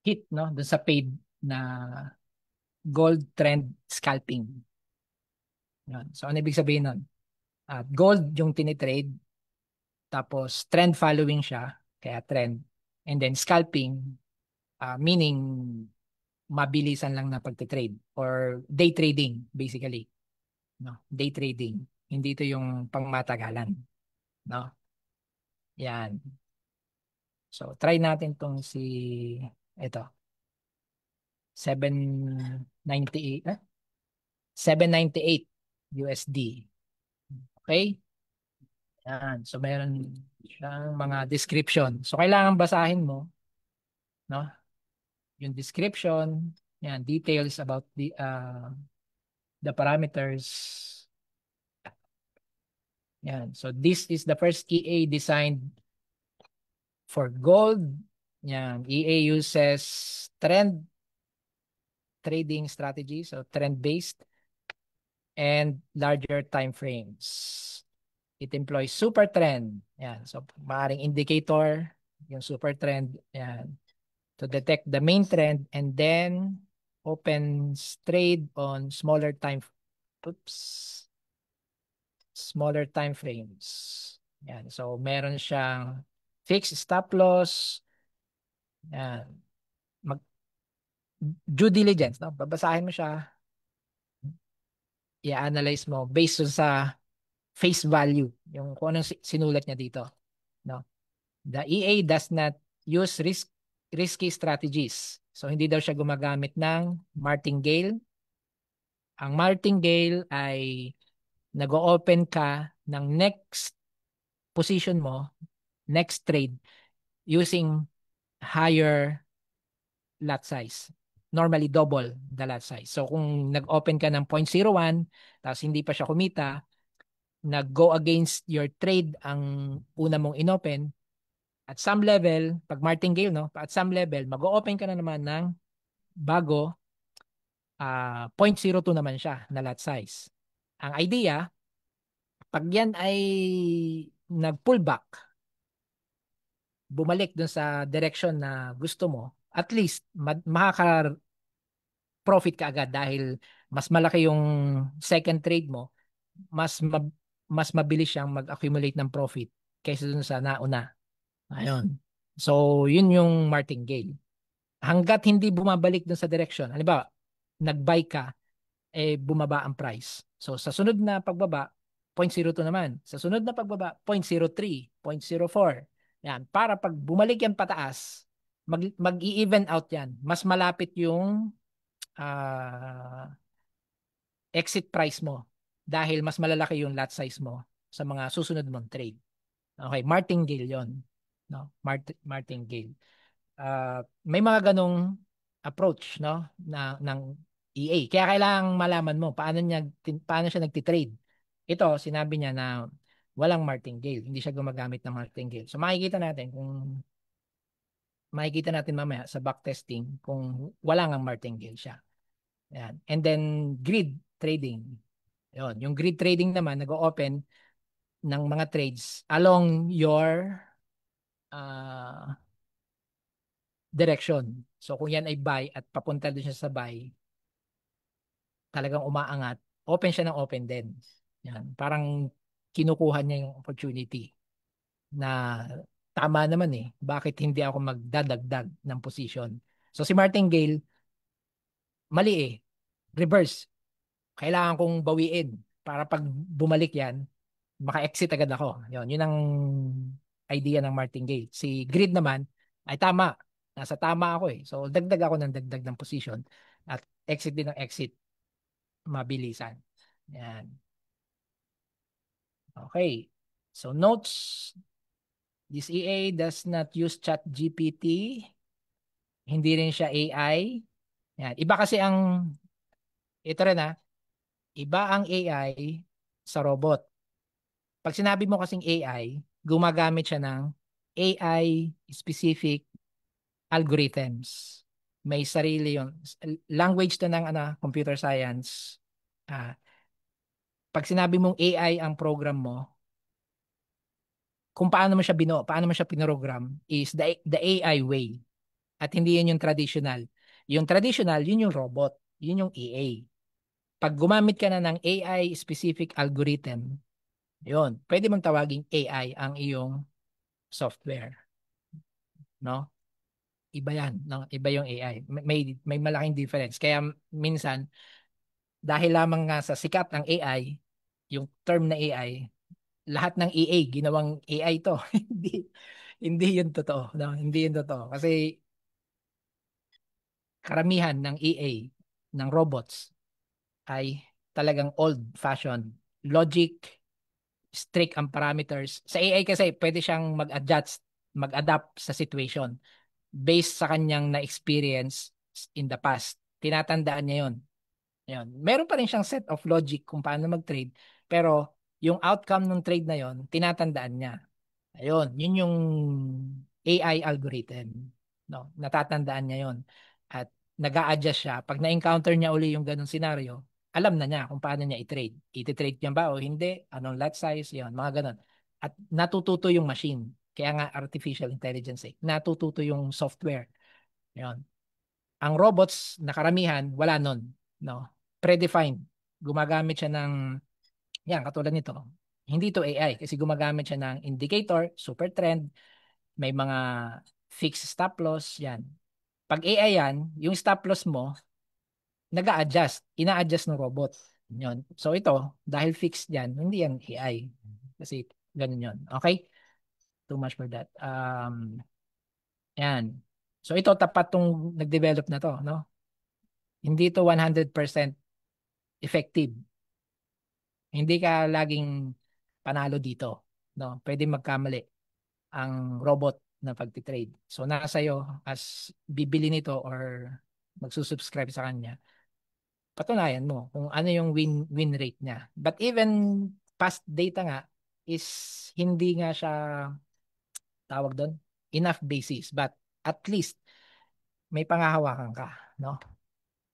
hit, no? Doon sa paid na gold trend scalping. Yun. So, ano ibig sabihin nun? Gold yung tinitrade, tapos trend following siya, kaya trend. And then scalping, meaning mabilisan lang na pagtitrade or day trading basically, no? Day trading. Hindi ito yung pangmatagalan, no? Yan. So try natin tong si ito 798 798 USD. Okay? Yan. So meron siyang mga description. So kailangan basahin mo, no? Yung description, yan, details about the parameters. Yan. So this is the first EA designed for gold. Yan. EA uses trend trading strategy, so trend-based and larger time frames. It employs super trend. Yan. So maaring indicator, yung super trend, yan, to detect the main trend and then opens trade on oops, smaller time frames. Yan. So meron siyang fixed stop loss. Yan. Mag due diligence, no? Babasahin mo siya, i-analyze mo based on sa face value, yung kung anong sinulat niya dito, no? The EA does not use risky strategies. So hindi daw siya gumagamit ng martingale. Ang martingale ay nag-open ka ng next position mo, next trade using higher lot size. Normally double the lot size. So kung nag-open ka ng 0.01 tapos hindi pa siya kumita, nag-go against your trade ang una mong inopen, at some level, pag martingale, no, at some level, mag-open ka na naman ng bago, 0.02 naman siya na lot size. Ang idea, pag yan ay nag-pullback, bumalik dun sa direction na gusto mo, at least makaka-profit ka agad dahil mas malaki yung second trade mo, mas mabilis siyang mag-accumulate ng profit kaysa dun sa nauna. Ayun. So, yun yung martingale. Hanggat hindi bumabalik dun sa direction, halimbawa, nag-buy ka, eh bumaba ang price. So sa sunod na pagbaba, 0.02 naman. Sa sunod na pagbaba, 0.03, 0.04. Yan, para pag bumalik yan pataas, mag-i-even out yan. Mas malapit yung ah, exit price mo dahil mas malalaki yung lot size mo sa mga susunod mong trade. Okay, martingale yon, no? Martingale. May mga ganong approach, no, ng EA. Kaya kailangang malaman mo paano siya nagtitrade. Ito, sinabi niya na walang martingale, hindi siya gumagamit ng martingale. So makikita natin mamaya sa backtesting kung wala ngang martingale siya. Yan. And then grid trading. Yon, yung grid trading naman nag-o-open ng mga trades along your uh, direction. So kung yan ay buy at papunta din siya sa buy, talagang umaangat, open siya ng open din. Yan. Parang kinukuha niya yung opportunity na tama naman eh. Bakit hindi ako magdadagdag ng position? So si Martingale, mali eh. Reverse. Kailangan kong bawiin para pag bumalik yan, maka-exit agad ako. Yun ang idea ng Martingale. Si Grid naman, Ay tama. Nasa tama ako eh. So dagdag ako ng dagdag ng position at exit din ng exit mabilisan. Yan. Okay. So notes, this EA does not use chat GPT. Hindi rin siya AI. Yan. Iba kasi ito rin iba ang AI sa robot. Pag sinabi mo kasing AI, gumagamit siya ng AI specific algorithms. May sarili yun. Language to ng computer science. Ah, pag sinabi mong AI ang program mo, kung paano mo siya pinogram is the AI way. At hindi yun yung traditional. Yung traditional, yun yung robot. Yun yung EA. Pag gumamit ka na ng AI specific algorithm, yun, pwede mong tawaging AI ang iyong software, no? Iba yan, no? Iba yung AI. May malaking difference. Kaya minsan, dahil lamang nga sa sikat ng AI, yung term na AI, lahat ng EA ginawang AI to. Hindi hindi yun totoo, no? Hindi yun totoo. Kasi karamihan ng EA ng robots ay talagang old-fashioned. Logic, strict ang parameters. Sa AI kasi pwede siyang mag-adjust, mag-adapt sa situation based sa kanyang na-experience in the past. Tinatandaan niya yun. Yun. Meron pa rin siyang set of logic kung paano mag-trade, pero yung outcome ng trade na yon, tinatandaan niya. Ayun, yun yung AI algorithm. No, natatandaan niya yon. At nag-a-adjust siya. Pag na-encounter niya uli yung ganung scenario, alam na niya kung paano niya i-trade. I-trade niya ba o hindi? Anong lot size? Yun, mga ganun. At natututo yung machine. Kaya nga artificial intelligence natututo yung software. Yun. Ang robots na karamihan, wala nun. No? Predefined. Gumagamit siya ng, yan, katulad nito. Hindi to AI kasi gumagamit siya ng indicator, super trend, may mga fixed stop loss, yan. Pag AI yan, yung stop loss mo, nag-a-adjust, ina-adjust ng robot. Yun. So ito, dahil fixed yan, hindi yan AI. Kasi ganun yun. Okay? Too much for that. Yan. So ito, tapat tong nag-develop na to, no? Hindi to 100% effective. Hindi ka laging panalo dito, no? Pwede magkamali ang robot na pagtitrade. So nasa iyo as bibili nito or magsusubscribe sa kanya, patunayan mo kung ano yung win rate niya. But even past data nga is hindi nga siya tawag doon enough basis, but at least may pangahawakan ka, no?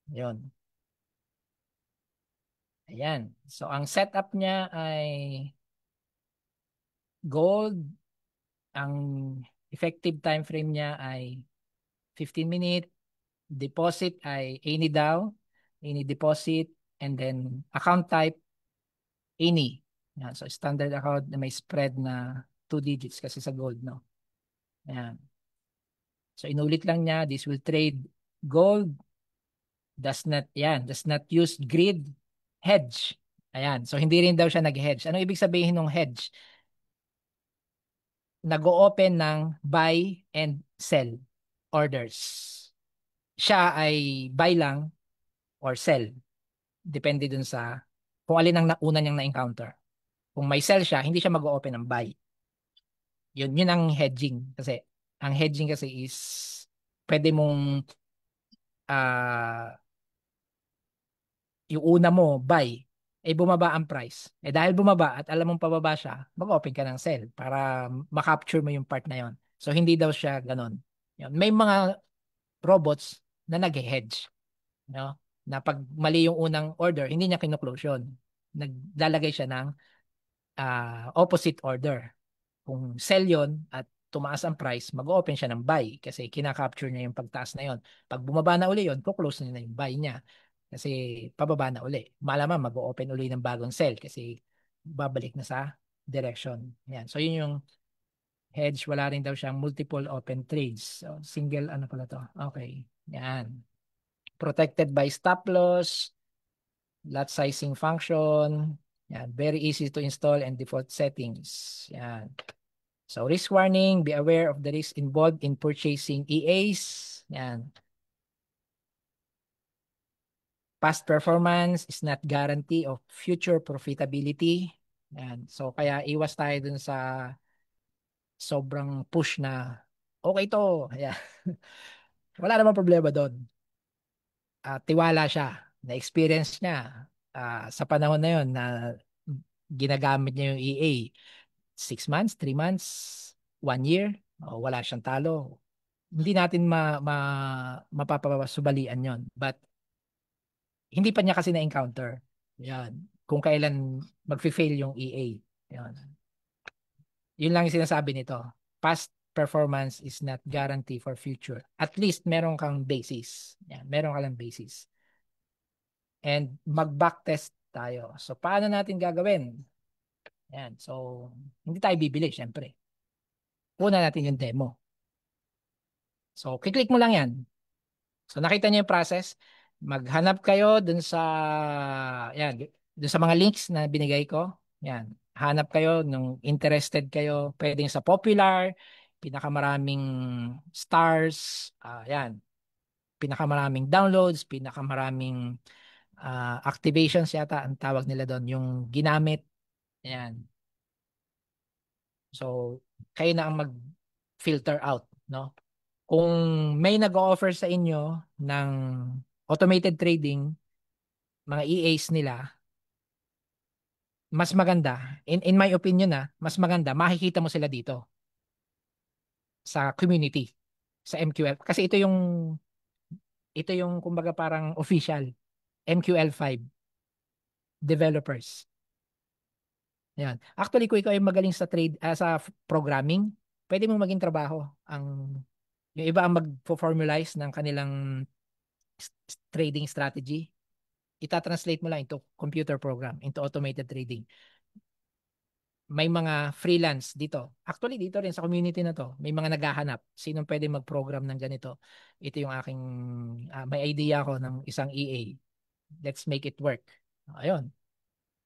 'Yon. Ayan. So ang setup niya ay gold, ang effective time frame niya ay 15 minute, deposit ay any daw, any deposit, and then account type, any. Yan. So standard account na may spread na 2 digits kasi sa gold, no? Ayan. So inulit lang niya, this will trade gold, does not use grid, hedge. Ayan. So hindi rin daw siya nag-hedge. Anong ibig sabihin ng hedge? Nag-o-open ng buy and sell orders. Siya ay buy lang or sell. Depende dun sa kung alin ang nauna niyang na-encounter. Kung may sell siya, hindi siya mag-open ng buy. Yun ang hedging. Kasi, ang hedging kasi is pwede mong ah yung una mo, buy, bumaba ang price. Dahil bumaba at alam mong pababa siya, mag-open ka ng sell para makapture mo yung part na yon. So, hindi daw siya ganon. Yun. May mga robots na nag-hedge. No? Na pag mali yung unang order, hindi niya kinuklose yun. Naglalagay siya ng opposite order. Kung sell yon at tumaas ang price, mag-open siya ng buy kasi kinakapture niya yung pagtaas na yon. Pag bumaba na uli yon, kuklose niya na yung buy niya kasi pababa na uli. Malaman mag-open uli ng bagong sell kasi babalik na sa direction. Yan. So yun yung hedge. Wala rin daw siyang multiple open trades. So single ano pala to. Okay. Yan. Protected by stop loss, lot sizing function. Yan. Very easy to install and default settings. Yan. So risk warning, be aware of the risks involved in purchasing EAs. Yan. Past performance is not guarantee of future profitability. Yan. So kaya iwas tayo dun sa sobrang push na okay to. Yan. Wala namang problema doon. Tiwala siya, na-experience niya sa panahon na yon na ginagamit niya yung EA. 6 months, 3 months, 1 year, wala siyang talo. Hindi natin mapapasubalian yon. But hindi pa niya kasi na-encounter. Yan. Kung kailan magfi-fail yung EA. Yan. Yun lang yung sinasabi nito. Past performance is not guarantee for future. At least meron kang basis. Yan. Meron ka lang basis. And mag-backtest tayo. So, paano natin gagawin? Yan. So, hindi tayo bibili, syempre. Una natin yung demo. So, kiklik mo lang yan. So, nakita niyo yung process. Maghanap kayo dun sa, yan, dun sa mga links na binigay ko. Yan. Hanap kayo nung interested kayo. Pwedeng sa popular, pinakamaraming stars, yan. Pinakamaraming downloads, pinakamaraming activations yata ang tawag nila doon, yung ginamit. Yan. So, kayo na ang mag-filter out, no? Kung may nag-offer sa inyo ng automated trading, mga EAs nila, mas maganda, in my opinion mas maganda, makikita mo sila dito sa community, sa MQL. Kasi ito yung kumbaga parang official, MQL5 developers. Yan. Actually, kung ikaw ay magaling sa programming, pwede mong maging trabaho. Yung iba ang mag-formalize ng kanilang trading strategy. Ita-translate mo lang into computer program, into automated trading. May mga freelance dito. Actually, dito rin sa community na to, may mga naghahanap. Sinong pwede mag-program ng ganito? Ito yung aking, may idea ko ng isang EA. Let's make it work. Ayun.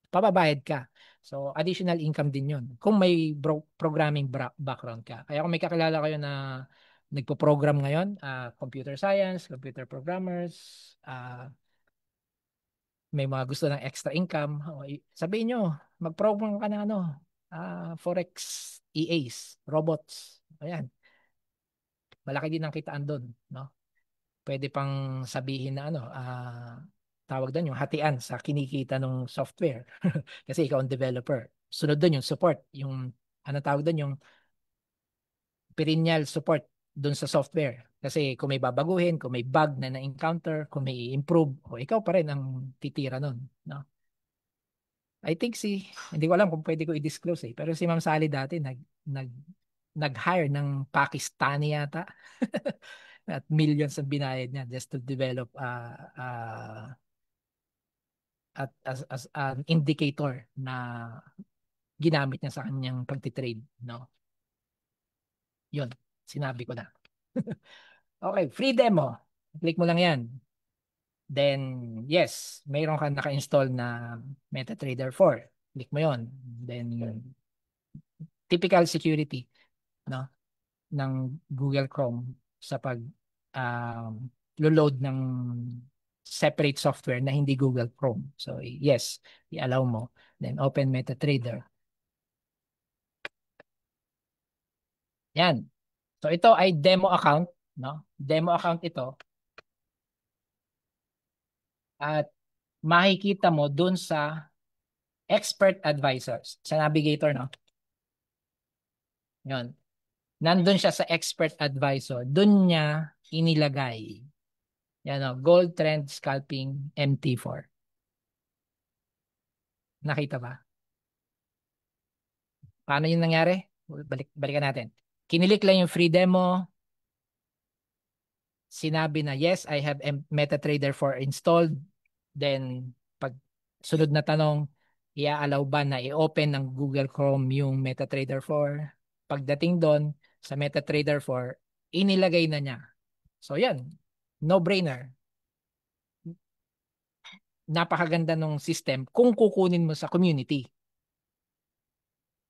Pababayad ka. So, additional income din yun. Kung may programming background ka. Kaya kung may kakilala kayo na nagpo-program ngayon, computer science, computer programmers, may mga gusto ng extra income, sabihin nyo, mag-program ka ng Forex EAs, robots. Ayan. Malaki din ang kitaan doon, no? Pwede pang sabihin na tawag doon yung hatian sa kinikita ng software. Kasi ikaw ang developer. Sunod doon yung support, yung tawag doon yung perennial support doon sa software. Kasi kung may babaguhin, kung may bug na na-encounter, kung may improve, ikaw pa rin ang titira nun, no? I think hindi ko alam kung pwede ko i-disclose pero si Ma'am Sally dati nag nag-hire ng Pakistani yata at millions ang binayad niya just to develop as an indicator na ginamit niya sa kanyang pagtitrade, no? Yun, sinabi ko na. Okay, free demo. Click mo lang yan. Then, yes, mayroon ka naka-install na MetaTrader 4. Click mo yon. Then, typical security, no, ng Google Chrome sa pag load ng separate software na hindi Google Chrome. So, yes, i-allow mo. Then, open MetaTrader. Yan. So, ito ay demo account, no? Demo account ito. At makikita mo dun sa expert advisors, sa navigator, no? Yun. Nandun siya sa expert advisor. Dun niya inilagay. Yan o, Gold Trend Scalping MT4. Nakita ba? Paano yung nangyari? Balikan natin. Kinilik lang yung free demo. Sinabi na, yes, I have MetaTrader 4 installed. Then, pag sunod na tanong, i-allow ba na i-open ng Google Chrome yung MetaTrader 4? Pagdating doon sa MetaTrader 4, inilagay na niya. So, yan. No-brainer. Napakaganda ng system kung kukunin mo sa community.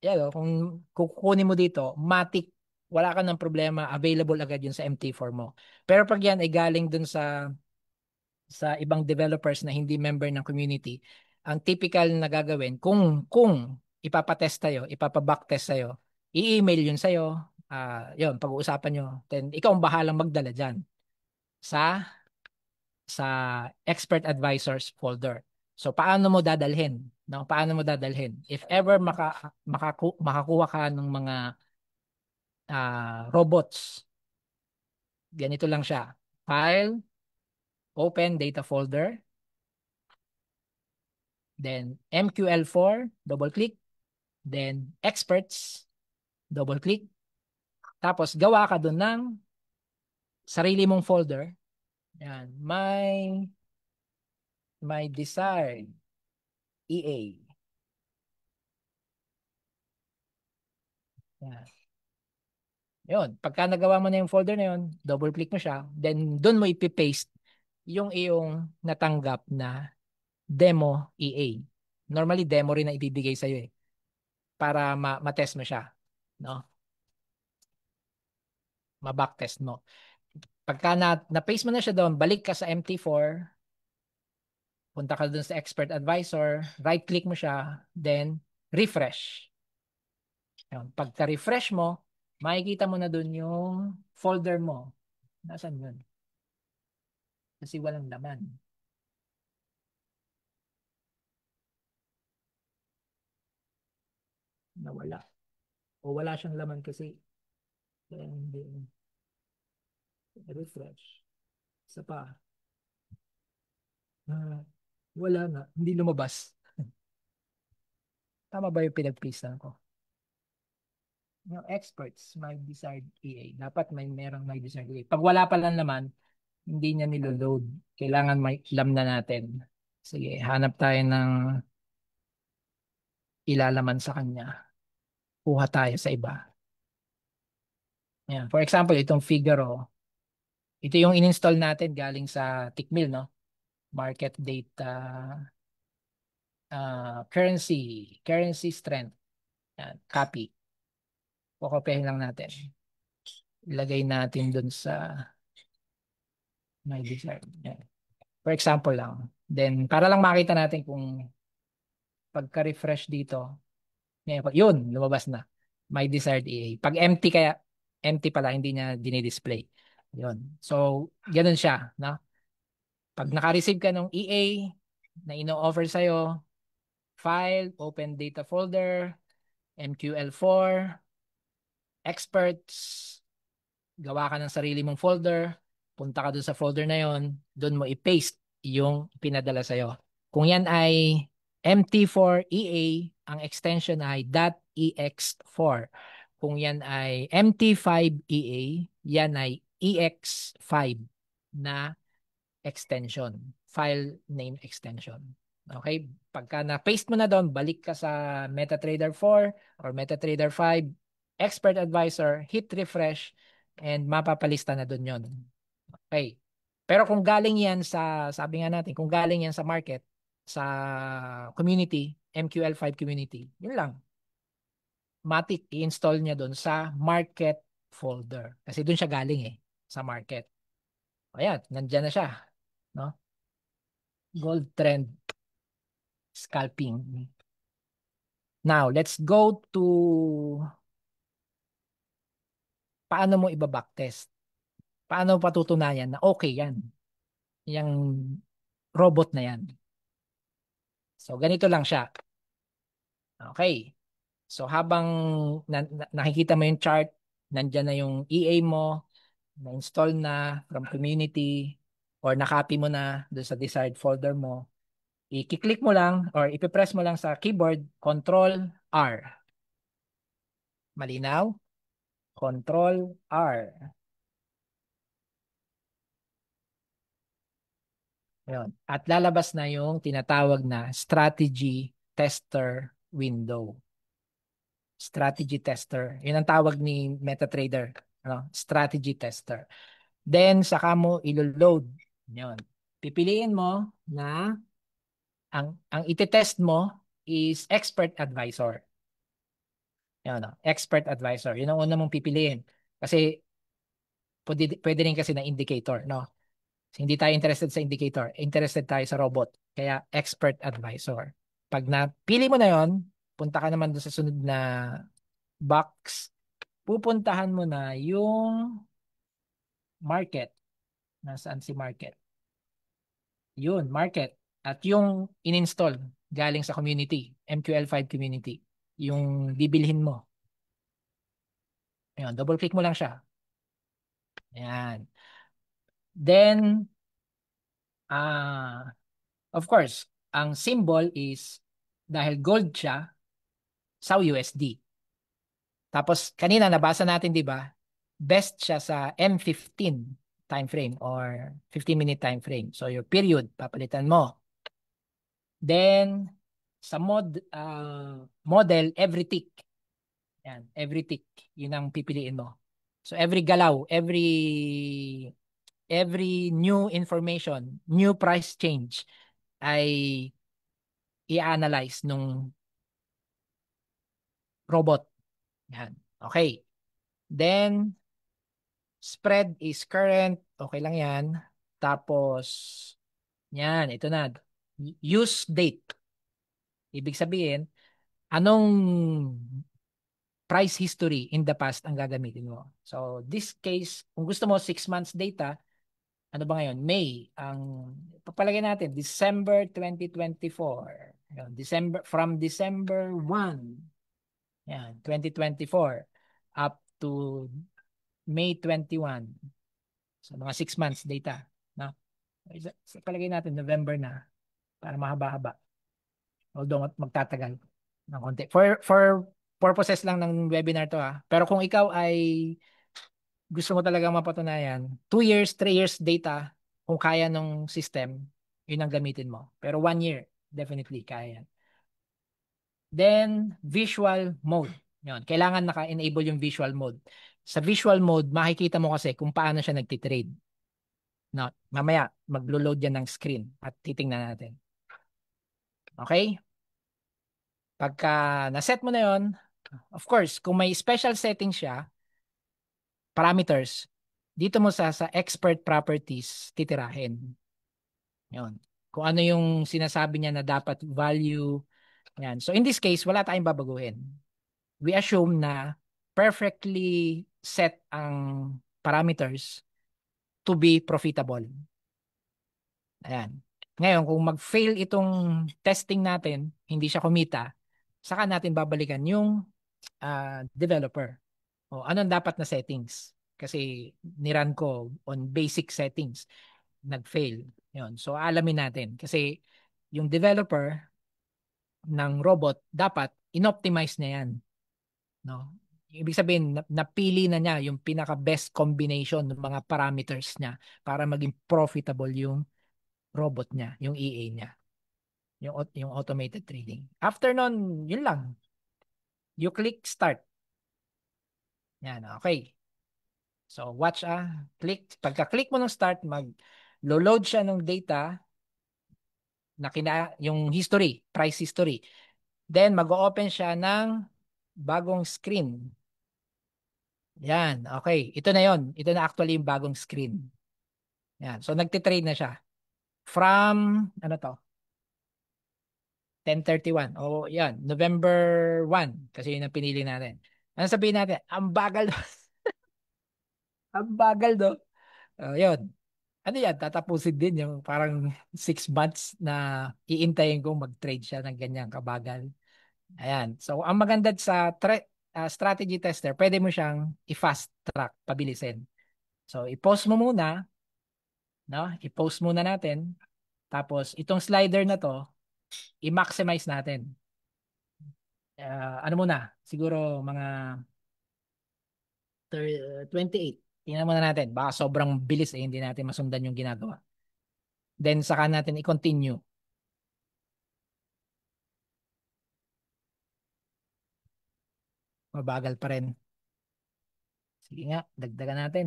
yan o, kung kukunin mo dito, matic, wala ka ng problema, available agad yun sa MT4 mo. Pero pag yan ay galing dun sa ibang developers na hindi member ng community, ang typical na gagawin, kung ipapatest tayo, ipapabacktest tayo, i-email yun sa'yo, yun, pag-uusapan nyo, then ikaw ang bahalang magdala dyan sa sa expert advisors folder. So paano mo dadalhin? No? Paano mo dadalhin? If ever makakuha ka ng mga robots, ganito lang siya. File, open data folder, then MQL4, double click, then experts, double click. Tapos gawa ka doon ng sarili mong folder. Yan, my desired EA. Yan. Yun, pagka nagawa mo na yung folder na yun, double click mo siya, then doon mo ipipaste yung iyong natanggap na demo EA. Normally, demo rin na ibibigay sa'yo eh, para ma-test mo siya. No? Ma-backtest mo. Pagka na-paste mo na siya doon, balik ka sa MT4, punta ka doon sa expert advisor, right-click mo siya, then refresh. Yun. Pagka-refresh mo, makikita mo na doon yung folder mo. Nasaan yun? Kasi walang laman. Nawala. O wala siyang laman kasi. Kaya hindi. Refresh. Isa pa. Ah, wala nga. Hindi lumabas. Tama ba yung pinag-paste ko? Yung experts, my desired EA. Dapat merong my desired EA. Pag wala pa lang naman, hindi niya niloload. Kailangan may alam na natin. Sige, hanap tayo ng ilalaman sa kanya. Kuha tayo sa iba. Yan. For example, itong Figaro. Ito yung in-install natin galing sa Tickmill, no? Market data, currency strength. Yan. Copy. Kukopihin lang natin. Ilagay natin dun sa my desired. Yan. For example lang. Then, para lang makita natin kung pagka-refresh dito, yun, lumabas na. My desired EA. Pag empty kaya, empty pala, hindi niya dinidisplay. Yun. So, ganun siya. No? Pag naka-receive ka ng EA na ino-offer sa'yo, file, open data folder, MQL4, experts, gawa ka ng sarili mong folder, punta ka dun sa folder na yon, dun mo i-paste yung pinadala sa'yo. Kung yan ay MT4EA, ang extension ay .ex4. Kung yan ay MT5EA, yan ay EX5 na extension, file name extension. Okay? Pagka na-paste mo na doon, balik ka sa MetaTrader 4 or MetaTrader 5, Expert Advisor, hit refresh, and mapapalista na doon yon. Okay. Pero kung galing yan sabi nga natin, kung galing yan sa market, sa community, MQL5 community, yun lang. Matic, i-install niya doon sa market folder. Kasi doon siya galing eh, sa market. Ayan, nandyan na siya. No? Gold trend scalping. Now, let's go to paano mo iba-backtest. Paano patutunayan na okay yan. Yung robot na yan. So, ganito lang siya. Okay. So, habang nakikita mo yung chart, nandyan na yung EA mo, na-install na from community, or na-copy mo na doon sa desired folder mo, i-click mo lang or ipipress mo lang sa keyboard, Control R. Malinaw? Control R. Ayun. At lalabas na yung tinatawag na strategy tester window. Strategy tester. Yun ang tawag ni MetaTrader. Ano? Strategy tester. Then, saka mo ilo-load. Yun. Pipiliin mo na ang iti-test mo is expert advisor. Yan, no? Expert advisor. Yun ang una mong pipiliin. Kasi pwede rin kasi na indicator, no? So, hindi tayo interested sa indicator. Interested tayo sa robot. Kaya expert advisor. Pag napili mo na yon, punta ka naman doon sa sunod na box. Pupuntahan mo na yung market. Nasaan si market? Yun, market. At yung in-install galing sa community, MQL5 community. Yung bibilhin mo. Ayan, double click mo lang siya. Ayan. Then, of course, ang symbol is dahil gold siya sa USD. Tapos kanina nabasa natin 'di ba? Best siya sa M15 time frame or 15-minute time frame. So your period papalitan mo. Then sa model every tick. Yan, every tick 'yun ang pipiliin mo. So every galaw, every new information, new price change ay i-analyze nung robot. Yan. Okay. Then, spread is current. Okay lang yan. Tapos, yan, ito na. Use date. Ibig sabihin, anong price history in the past ang gagamitin mo. So, this case, kung gusto mo 6 months data, ano ba ngayon? May. Ang papalagay natin, December 2024. Yan, from December 1. Yan, 2024 up to May 21. So, mga 6 months data. No? So, palagay natin November na para mahaba-haba. Although magtatagal ng konti. For purposes lang ng webinar to ha. Pero kung ikaw ay gusto mo talagang mapatunayan, 2 years, 3 years data, kung kaya nung system, yun ang gamitin mo. Pero 1 year, definitely kaya yan. Then, visual mode. Yun. Kailangan naka-enable yung visual mode. Sa visual mode, makikita mo kasi kung paano siya nagtitrade. No, mamaya, maglo-load yan ng screen at titingnan natin. Okay? Pagka na-set mo na yon, of course, kung may special setting siya, parameters, dito mo sa expert properties titirahin. Yon. Kung ano yung sinasabi niya na dapat value. Yan. So in this case, wala tayong babaguhin. We assume na perfectly set ang parameters to be profitable. Ayan. Ngayon, kung mag-fail itong testing natin, hindi siya kumita, saka natin babalikan yung developer. O anong dapat na settings? Kasi niran ko on basic settings, nag-fail. Yun. So alamin natin. Kasi yung developer ng robot, dapat inoptimize niya yan. No? Ibig sabihin, napili na niya yung pinaka-best combination ng mga parameters niya para maging profitable yung robot niya, yung EA niya, yung automated trading. After nun, yun lang. You click start. Yan, okay. So watch pagka-click mo ng start, mag-load siya ng data na yung history, price history. Then mag-open siya ng bagong screen. Yan, okay. Ito na yon. Ito na actually yung bagong screen. Yan. So nagtitrade na siya. From, ano to? 10:31. O yan, November 1. Kasi yun ang pinili natin. Ano sabihin natin? Ang bagal. Ang bagal do. Yun. Ano yan? Tatapusin din yung parang 6 months na iintayin kong mag-trade siya ng ganyang kabagal. Ayan. So, ang maganda sa strategy tester, pwede mo siyang i-fast track, pabilisin. So, i-pause mo muna, no? I-pause muna natin. Tapos, itong slider na to, i-maximize natin. Ano muna? Siguro mga 28. Tingnan muna natin. Baka sobrang bilis hindi natin masundan yung ginagawa. Then, saka natin i-continue. Mabagal pa rin. Sige nga, dagdagan natin.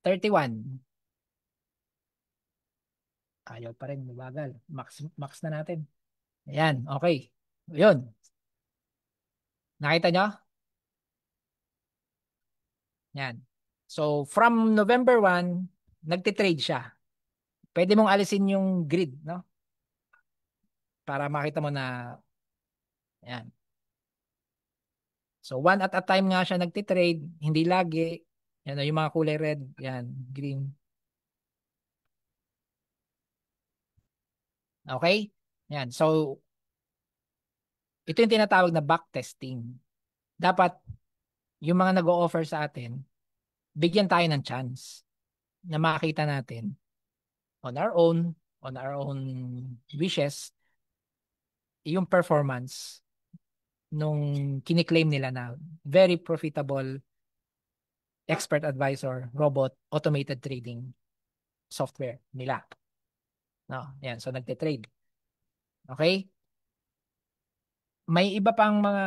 31. Ayaw pa rin, mabagal. Max na natin. Ayan, okay. Yun. Nakita nyo? Yan. So, from November 1, nagtitrade siya. Pwede mong alisin yung grid, no? Para makita mo na, yan. So, one at a time nga siya nagtitrade, hindi lagi. Yan, yung mga kulay red, yan, green. Okay? Yan. So, ito yung tinatawag na backtesting. Dapat, yung mga nag-o-offer sa atin, bigyan tayo ng chance na makita natin on our own, on our own wishes, yung performance nung kiniklaim nila na very profitable expert advisor, robot, automated trading software nila. No, yan. So, nagte-trade. Okay? May iba pang mga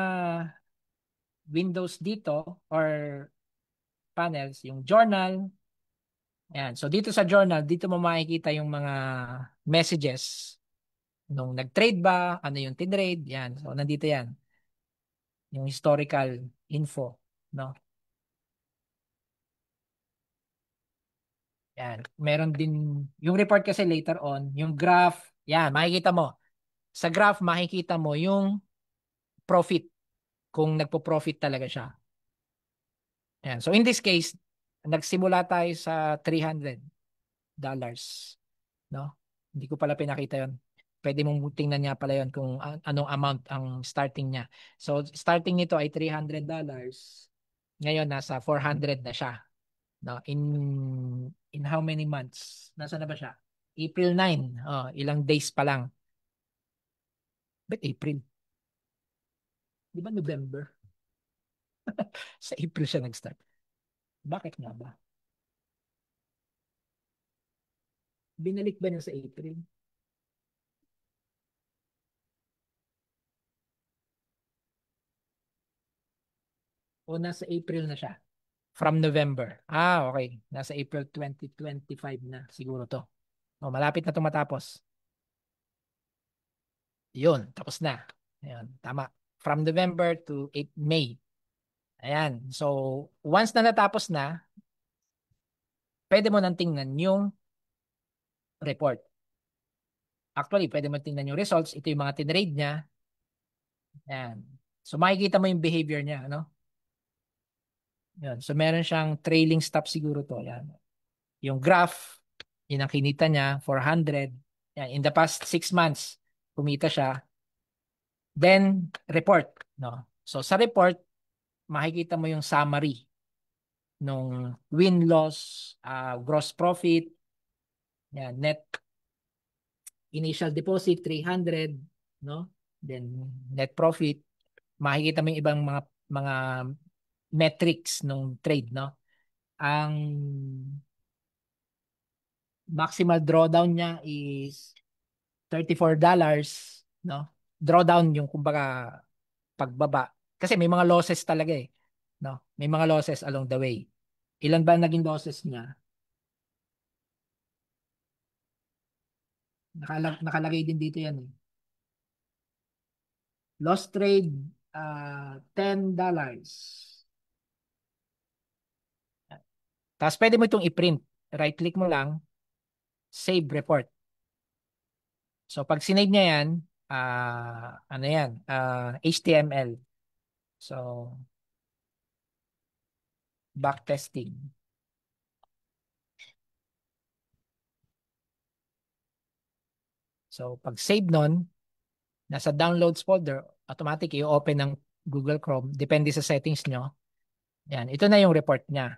windows dito or panels, yung journal. Yan. So, dito sa journal, dito mo makikita yung mga messages nung nag-trade ba, ano yung tinrade. Yan. So, nandito yan. Yung historical info. No? Yan. Meron din, yung report kasi later on, yung graph, yan, makikita mo. Sa graph, makikita mo yung profit, kung nagpo-profit talaga siya. Yan. So in this case, nagsimula tayo sa $300, no? Hindi ko pala pinakita 'yon. Pwede mong tingnan niya pala 'yon kung anong amount ang starting niya. So starting nito ay $300. Ngayon nasa 400 na siya, no? In how many months? Nasa na ba siya? April 9. Oh, ilang days pa lang. But April? Di ba November? Sa April siya nag-start. Bakit nga ba? Binalik ba niya sa April? O nasa April na siya? From November. Ah, okay. Nasa April 2025 na siguro to. O, malapit na to matapos. Yun, tapos na. Ayan, tama. From November to 8 May. Ayan. So, once na natapos na, pwede mo nang tingnan yung report. Actually, pwede mo tingnan yung results. Ito yung mga tinrade niya. Ayan. So, makikita mo yung behavior niya. Ano? Yan. So, meron siyang trailing stop siguro to. Ayan. Yung graph, yun ang kinita niya, 400. Yan. In the past 6 months, kumita siya. Then, report. No? So, sa report, makikita mo yung summary nung win-loss, gross profit, yan, net initial deposit, 300, no? Then, net profit. Makikita mo yung ibang mga metrics nung trade, no? Ang maximal drawdown niya is $34, no? Drawdown yung kumbaga pagbaba. Kasi may mga losses talaga eh, no? May mga losses along the way. Ilan ba naging losses niya? Nakalagay din dito yan eh. Lost trade, $10. Tapos pwede mo itong i-print. Right click mo lang, save report. So pag sinave niya yan, ano yan, HTML. So, backtesting. So, pag save nun, nasa downloads folder, automatic i-open ng Google Chrome. Depende sa settings nyo. Yan, ito na yung report niya.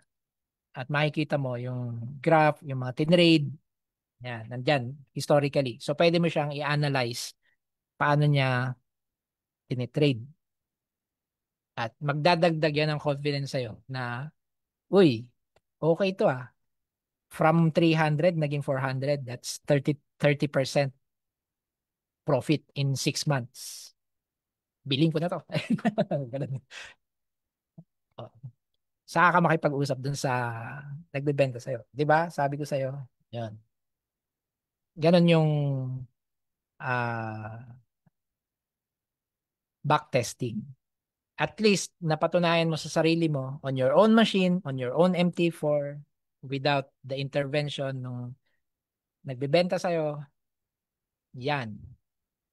At makikita mo yung graph, yung mga tinrade. Yan, nandyan, historically. So, pwede mo siyang i-analyze paano niya tinitrade. At magdadagdag yan ng confidence sa'yo na, uy, okay to ah. From 300, naging 400. That's 30% profit in 6 months. Biling ko na to. Ganun. Oh. Saka ka makipag-usap dun sa nagbebenta sa'yo. 'Di ba? Sabi ko sa'yo. Yan. Ganon yung backtesting. At least napatunayan mo sa sarili mo on your own machine, on your own MT4 without the intervention ng nagbebenta sa'yo, yan,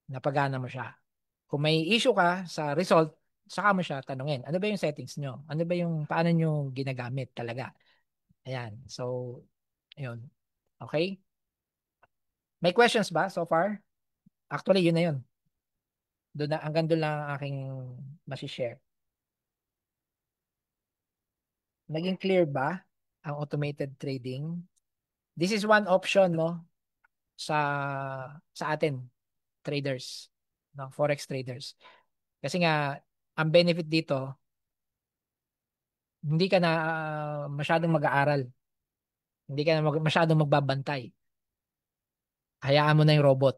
napagana mo siya. Kung may issue ka sa result, saka mo siya tanungin. Ano ba yung settings nyo? Ano ba yung, paano nyo ginagamit talaga? Ayan. So, yun. Okay? May questions ba so far? Actually, yun na yun. Doon na, hanggang doon lang ang aking masishare. Naging clear ba ang automated trading? This is one option, no, sa atin traders, no, forex traders. Kasi nga ang benefit dito, hindi ka na masyadong mag-aaral, hindi ka na masyadong magbabantay. Hayaan mo na yung robot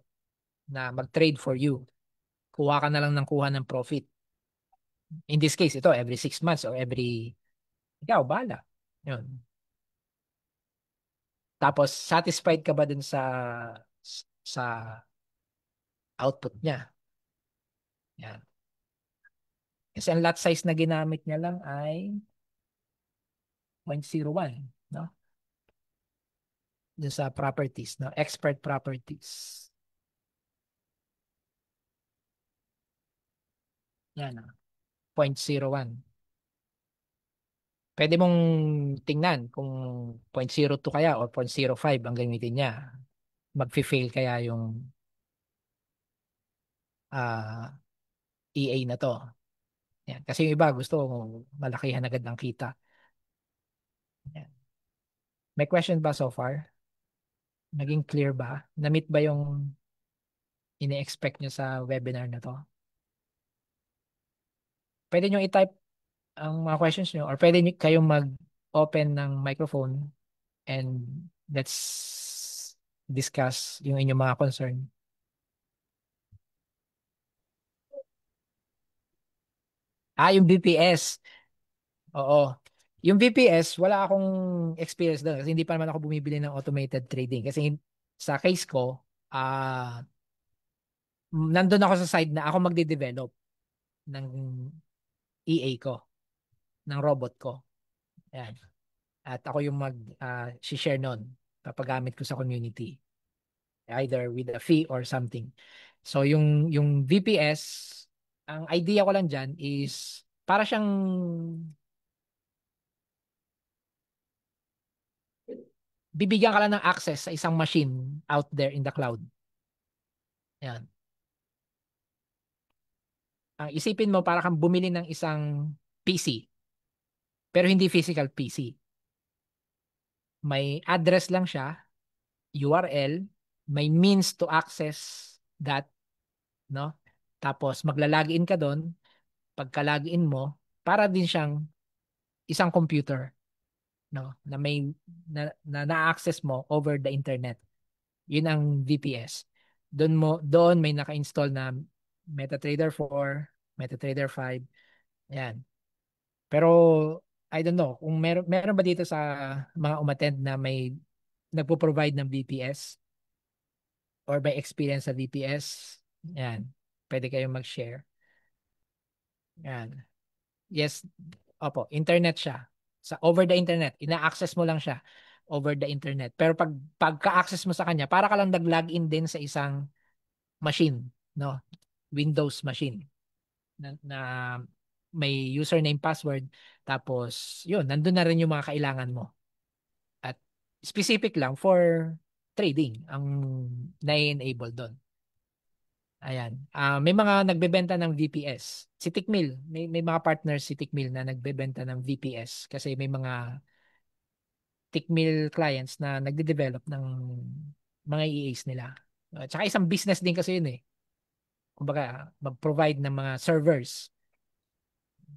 na mag-trade for you. Kuha ka na lang ng kuha ng profit. In this case, ito every 6 months or every, ikaw, bahala. Yun. Tapos, satisfied ka ba dun sa output niya? Yan. Kasi ang lot size na ginamit niya lang ay 0.01, no? Dun sa properties, no? Expert properties. Yan, 0.01. Pwede mong tingnan kung 0.02 kaya o 0.05 ang gamitin niya. Mag-fail kaya yung ah, EA na to. Yan. Kasi yung iba gusto malakihan agad ng kita. Yan. May question ba so far? Naging clear ba? Na-meet ba yung ini-expect nyo sa webinar na to? Pwede nyo i-type ang mga questions nyo or pwede nyo kayong mag-open ng microphone and let's discuss yung inyong mga concern. Yung BPS. Oo. Yung BPS, wala akong experience doon kasi hindi pa naman ako bumibili ng automated trading. Kasi sa case ko, nandun ako sa side na ako magde-develop ng EA ko, ng robot ko. Ayan. At ako yung share nun papagamit ko sa community. Either with a fee or something. So yung VPS, ang idea ko lang dyan is para siyang bibigyan ka lang ng access sa isang machine out there in the cloud. Yan. Ang isipin mo para kang bumili ng isang PC pero hindi physical PC. May address lang siya, URL, may means to access that, no? Tapos magla-login ka doon, pagka-login mo, para din siyang isang computer, no? Na may na-access mo over the internet. Yun ang VPS. Doon may naka-install na MetaTrader 4, MetaTrader 5. Ayan. Pero I don't know kung meron ba dito sa mga umattend na may nagpo-provide ng VPS or may experience sa VPS. Ayan. Pwede kayong mag-share. Ayan. Yes. Opo, internet siya. Over the internet. Ina-access mo lang siya over the internet. Pero pagka-access mo sa kanya, para ka lang nag-login din sa isang machine, no? Windows machine na may username, password, tapos yun, nandun na rin yung mga kailangan mo. At specific lang for trading ang na-enable doon. Ayan. May mga nagbebenta ng VPS. Si Tickmill, may mga partners si Tickmill na nagbebenta ng VPS kasi may mga Tickmill clients na nagde-develop ng mga EAs nila. At saka isang business din kasi yun eh. Kumbaga, mag-provide ng mga servers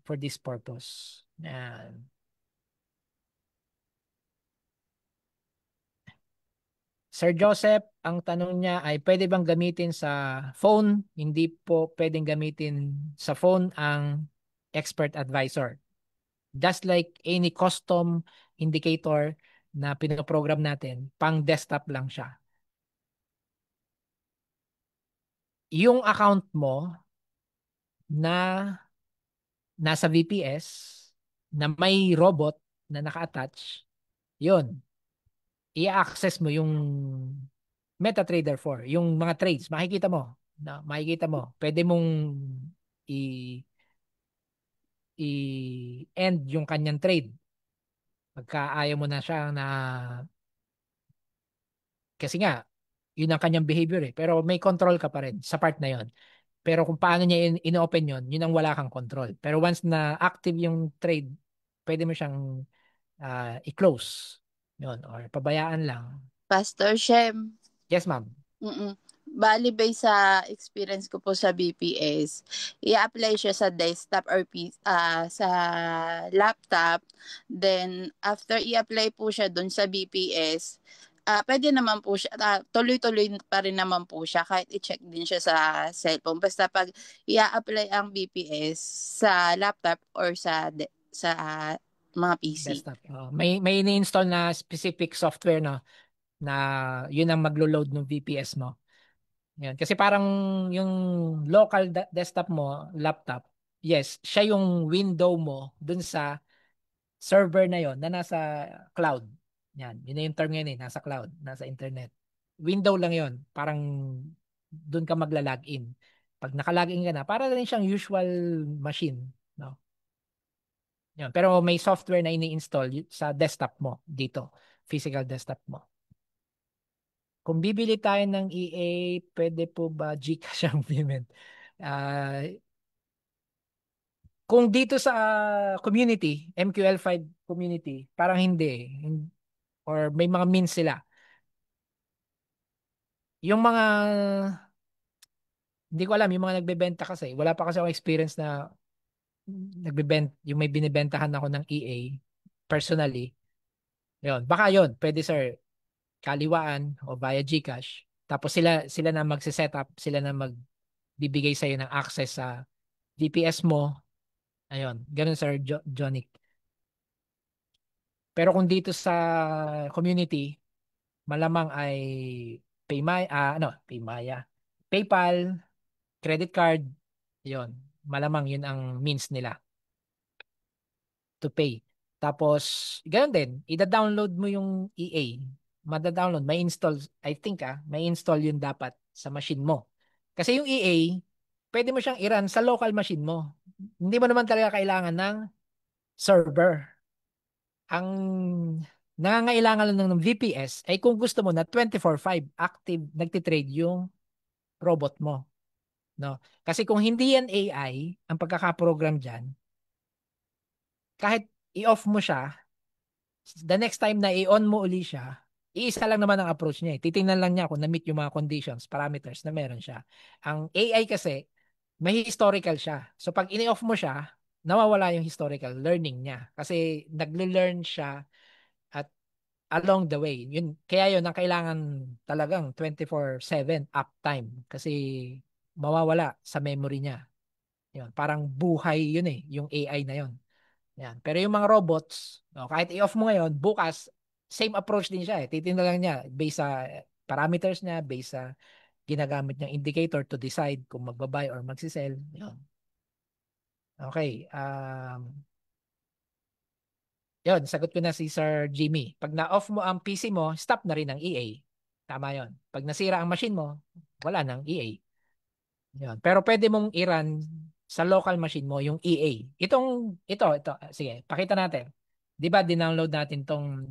for this purpose. Ayan. Sir Joseph, ang tanong niya ay pwede bang gamitin sa phone? Hindi po pwedeng gamitin sa phone ang expert advisor. Just like any custom indicator na pinoprogram natin, pang desktop lang siya. Yung account mo na nasa VPS na may robot na naka-attach, yun, i-access mo yung MetaTrader 4, yung mga trades, makikita mo, makikita mo, pwede mong i- i-end yung kanyang trade. Pagka ayaw mo na siya na, kasi nga, yun ang kanyang behavior eh. Pero may control ka pa rin sa part na yun. Pero kung paano niya in-open yun, yun ang wala kang control. Pero once na active yung trade, pwede mo siyang i-close. Yun, or pabayaan lang. Pastor Shem. Yes, ma'am. Mm. Bali, based sa experience ko po sa BPS, i-apply siya sa desktop or sa laptop. Then, after i-apply po siya dun sa BPS, pwede naman po siya, tuloy-tuloy pa rin naman po siya kahit i-check din siya sa cellphone. Basta pag i-apply ang BPS sa laptop or sa mga PC. Desktop. May ini-install na specific software no na yun ang maglo-load ng VPS mo. Yan. Kasi parang yung local desktop mo, laptop, yes, siya yung window mo dun sa server na yon na nasa cloud. Yan. Yun na yung term ngayon eh, nasa cloud, nasa internet. Window lang yon. Parang dun ka magla-login. Pag naka-login ka na, para rin siyang usual machine. No? Yan. Pero may software na ini-install sa desktop mo dito. Physical desktop mo. Kung bibili tayo ng EA, pwede po ba GCash ang payment? Ah, kung dito sa community, MQL5 community, parang hindi. Or may mga means sila. Yung mga, hindi ko alam, yung mga nagbebenta kasi, wala pa kasi ako experience na yung may binibentahan ako ng EA personally. Yun. Baka yun, pwede sir, kaliwaan o via GCash. Tapos sila na magse-setup, sila na magbibigay sa iyo ng access sa VPS mo. Ayun, ganun sir Jonic. Pero kung dito sa community, malamang ay Paymaya, PayPal, credit card, 'yon. Malamang 'yun ang means nila to pay. Tapos, ganoon din, ida-download mo yung EA. Mada-download, may install, I think may install yun dapat sa machine mo. Kasi yung EA, pwede mo siyang i-run sa local machine mo. Hindi mo naman talaga kailangan ng server. Ang nangangailangan lang ng VPS ay kung gusto mo na 24/5 active nagtitrade yung robot mo, no? Kasi kung hindi yan AI, ang pagkakaprogram diyan, kahit i-off mo siya, the next time na i-on mo uli siya, iisa lang naman ang approach niya. Titingnan lang niya kung na-meet yung mga conditions, parameters na meron siya. Ang AI kasi, may historical siya. So pag ini-off mo siya, nawawala yung historical learning niya. Kasi nagle-learn siya at along the way. Yun, kaya yun ang kailangan talagang 24/7 uptime kasi mawawala sa memory niya. Yun, parang buhay yun eh, yung AI na yun. Yan. Pero yung mga robots, no, kahit i-off mo ngayon, bukas, same approach din siya eh. Titingnan lang niya based sa parameters niya, based sa ginagamit niyang indicator to decide kung magbabuy or magsisell. Yun. Okay. Yun, sagot ko na si Sir Jimmy. Pag na-off mo ang PC mo, stop na rin ang EA. Tama yon. Pag nasira ang machine mo, wala nang EA. Yun. Pero pwede mong i-run sa local machine mo yung EA. Ito. Sige, pakita natin. Di ba, dinownload natin tong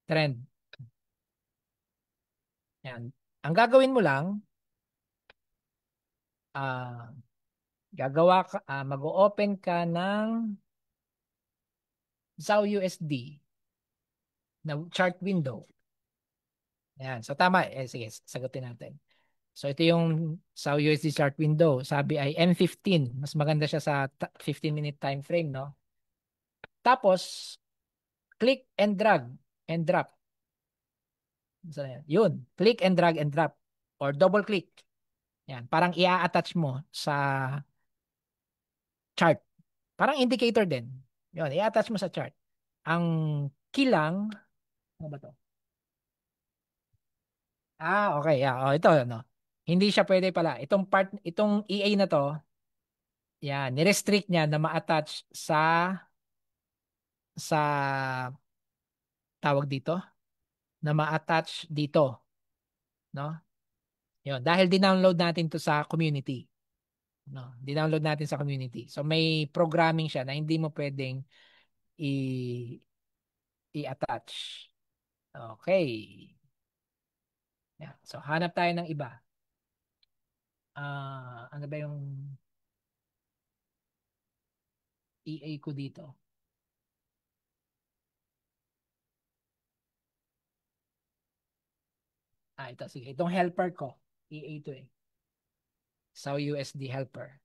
trend. Yan. Ang gagawin mo lang, ah mag-open ka ng ZAO USD na chart window. Yan. So tama. Sige, sagutin natin. So ito yung sa USD chart window. Sabi ay M15. Mas maganda siya sa 15-minute time frame, no? Tapos, click and drag and drop. So, yan. Yun. Click and drag and drop. Or double click. Yan. Parang i-attach mo sa chart. Parang indicator din. Yun. I-attach mo sa chart. Ang key lang, ano ba to? Okay. Yeah. Oh, ito, no? Hindi siya pwede pala. Itong EA na to, Yan, ni-restrict niya na ma-attach sa tawag dito, na ma-attach dito, no? Yun, dahil dinownload natin to sa community, no? Dinownload natin sa community. So may programming siya na hindi mo pwedeng i i-attach. Okay. Yan. So hanap tayo ng iba. Ano ba yung EA ko dito? Ito, sige. Itong helper ko. EA to eh. So USD helper.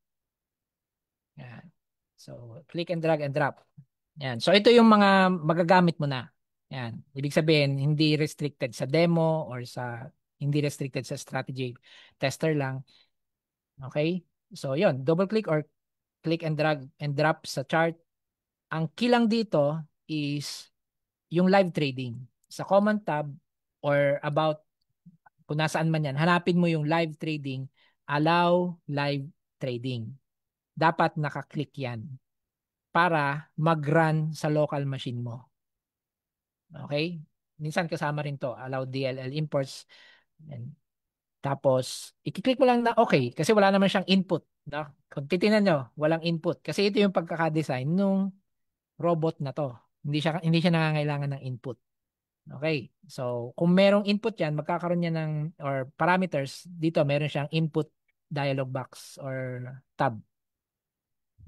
Yan. So, click and drag and drop. Yan. So, ito yung mga magagamit mo na. Yan. Ibig sabihin, hindi restricted sa demo or hindi restricted sa strategy tester lang. Okay? So, yun. Double click or click and drag and drop sa chart. Ang key lang dito is yung live trading. Sa command tab or about kung nasaan man yan, hanapin mo yung live trading, allow live trading. Dapat nakaklik yan para mag-run sa local machine mo. Okay? Minsan kasama rin to, allow DLL imports. And, tapos, i-click mo lang na okay kasi wala naman siyang input. No? Kung titingnan nyo, walang input. Kasi ito yung pagkakadesign nung robot na to. Hindi siya nangangailangan ng input. Okay. So, kung merong input yan, magkakaroon niya ng, or parameters, dito meron siyang input dialog box or tab.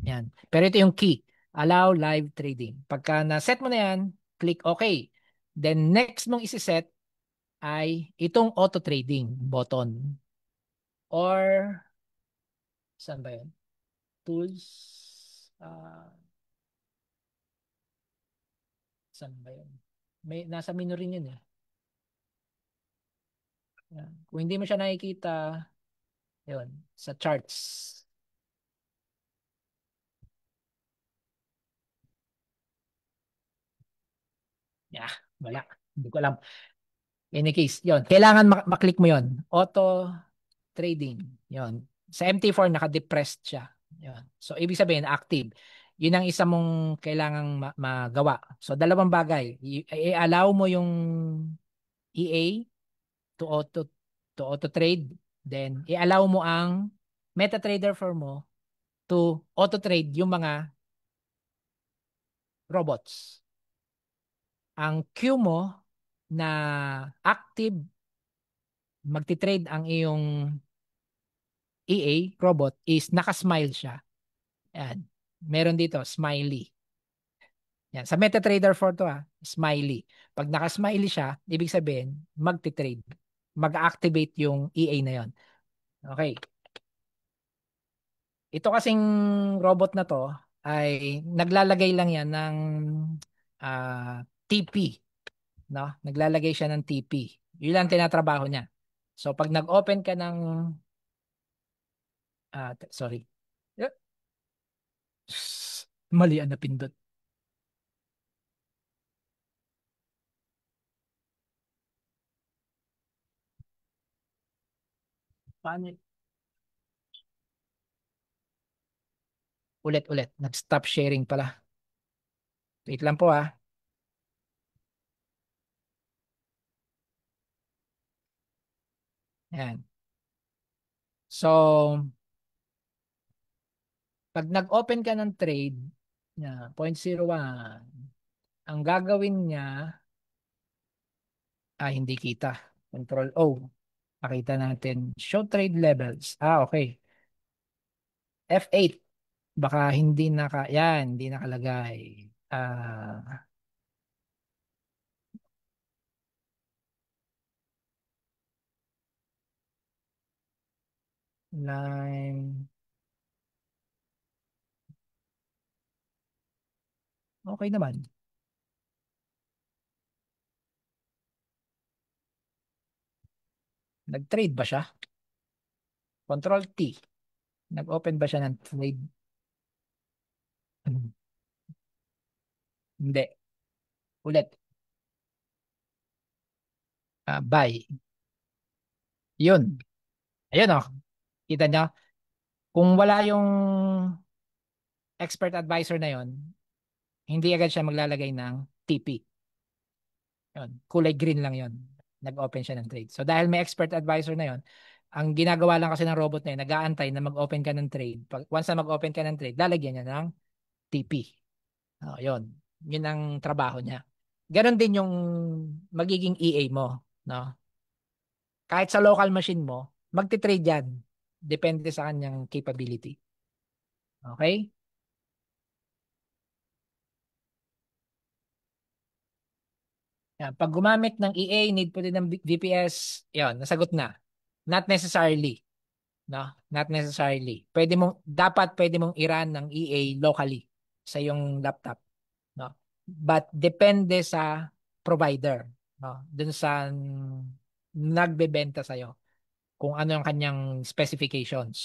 Yan. Pero ito yung key. Allow live trading. Pagka na-set mo na yan, click OK. Then next mong isi-set ay itong auto trading button. Or, saan ba yun? Tools. Uh, Saan ba yun? Nasa menu rin yun eh. Yan. Kung hindi mo siya nakikita, yun, sa charts. Yeah, wala. Hindi ko alam. In any case, yon. Kailangan maklik mo yon. Auto trading. Yon. Sa MT4 naka-depressed siya. Yon. So ibig sabihin active. Yun ang isa mong kailangang magawa. So dalawang bagay. I-allow mo yung EA to auto trade. Then i-allow mo ang MetaTrader 4 mo to auto trade yung mga robots. Ang queue mo na active magti-trade ang iyong EA robot is naka-smile siya. Yan. Meron dito, smiley. Yan. Sa MetaTrader 4 to smiley. Pag naka-smiley siya, ibig sabihin, magti-trade. Mag-activate yung EA na yon. Okay. Ito kasing robot na to ay naglalagay lang yan ng TP. No? Naglalagay siya ng TP. Yun lang tinatrabaho niya. So pag nag-open ka ng sorry. Eh, Mali ang napindot. Paano? Ulit-ulit. Nag-stop sharing pala. Wait lang po ah. Ayan. So, pag nag-open ka ng trade, na 0.01, ang gagawin niya, hindi kita. Control O. Pakita natin. Show trade levels. Okay. F8. Baka hindi nakalagay. Line. Okay naman. Nag-trade ba siya? Control T. Nag-open ba siya ng trade? Hindi. Ulit. Buy. Yun. Ayun oh. Kita nyo? Kung wala yung expert advisor na yon, hindi agad siya maglalagay ng TP. Yun, kulay green lang yon. Nag-open siya ng trade. So dahil may expert advisor na yon, ang ginagawa lang kasi ng robot na yun, nag-aantay na mag-open ka ng trade. Once na mag-open ka ng trade, lalagyan niya ng TP. Oh, yun. Yun ang trabaho niya. Ganon din yung magiging EA mo, no? Kahit sa local machine mo, magti-trade yan. Depende sa kanyang capability. Okay? Yan. Pag gumamit ng EA, need po din ng VPS, yon, nasagot na. Not necessarily. No? Not necessarily. Pwede mong i-run ng EA locally sa yung laptop. No? But depende sa provider. No? Dun sa nagbebenta sa'yo. Kung ano yung kanyang specifications.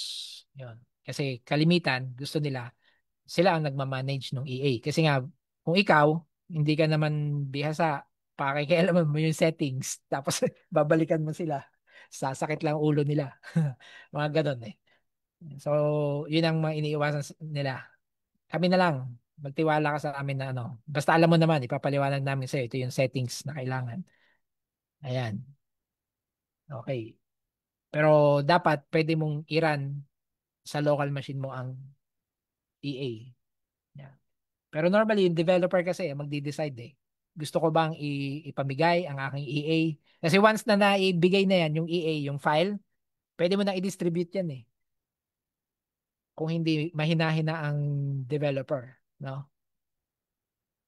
Yun. Kasi kalimitan, gusto nila, sila ang nagmamanage ng EA. Kasi nga, kung ikaw, hindi ka naman bihasa, pakikialaman mo yung settings, tapos babalikan mo sila. Sasakit lang ulo nila. Mga ganon eh. So, yun ang mga iniiwasan nila. Kami na lang, magtiwala ka sa amin na ano. Basta alam mo naman, ipapaliwanag namin sa'yo, ito yung settings na kailangan. Ayan. Okay. Pero dapat pwede mong i-run sa local machine mo ang EA. Yeah. Pero normally, yung developer kasi magdi-decide eh. Gusto ko bang ipamigay ang aking EA? Kasi once na naibigay na yan, yung EA, yung file, pwede mo na i-distribute yan eh. Kung hindi mahina-hina ang developer. No?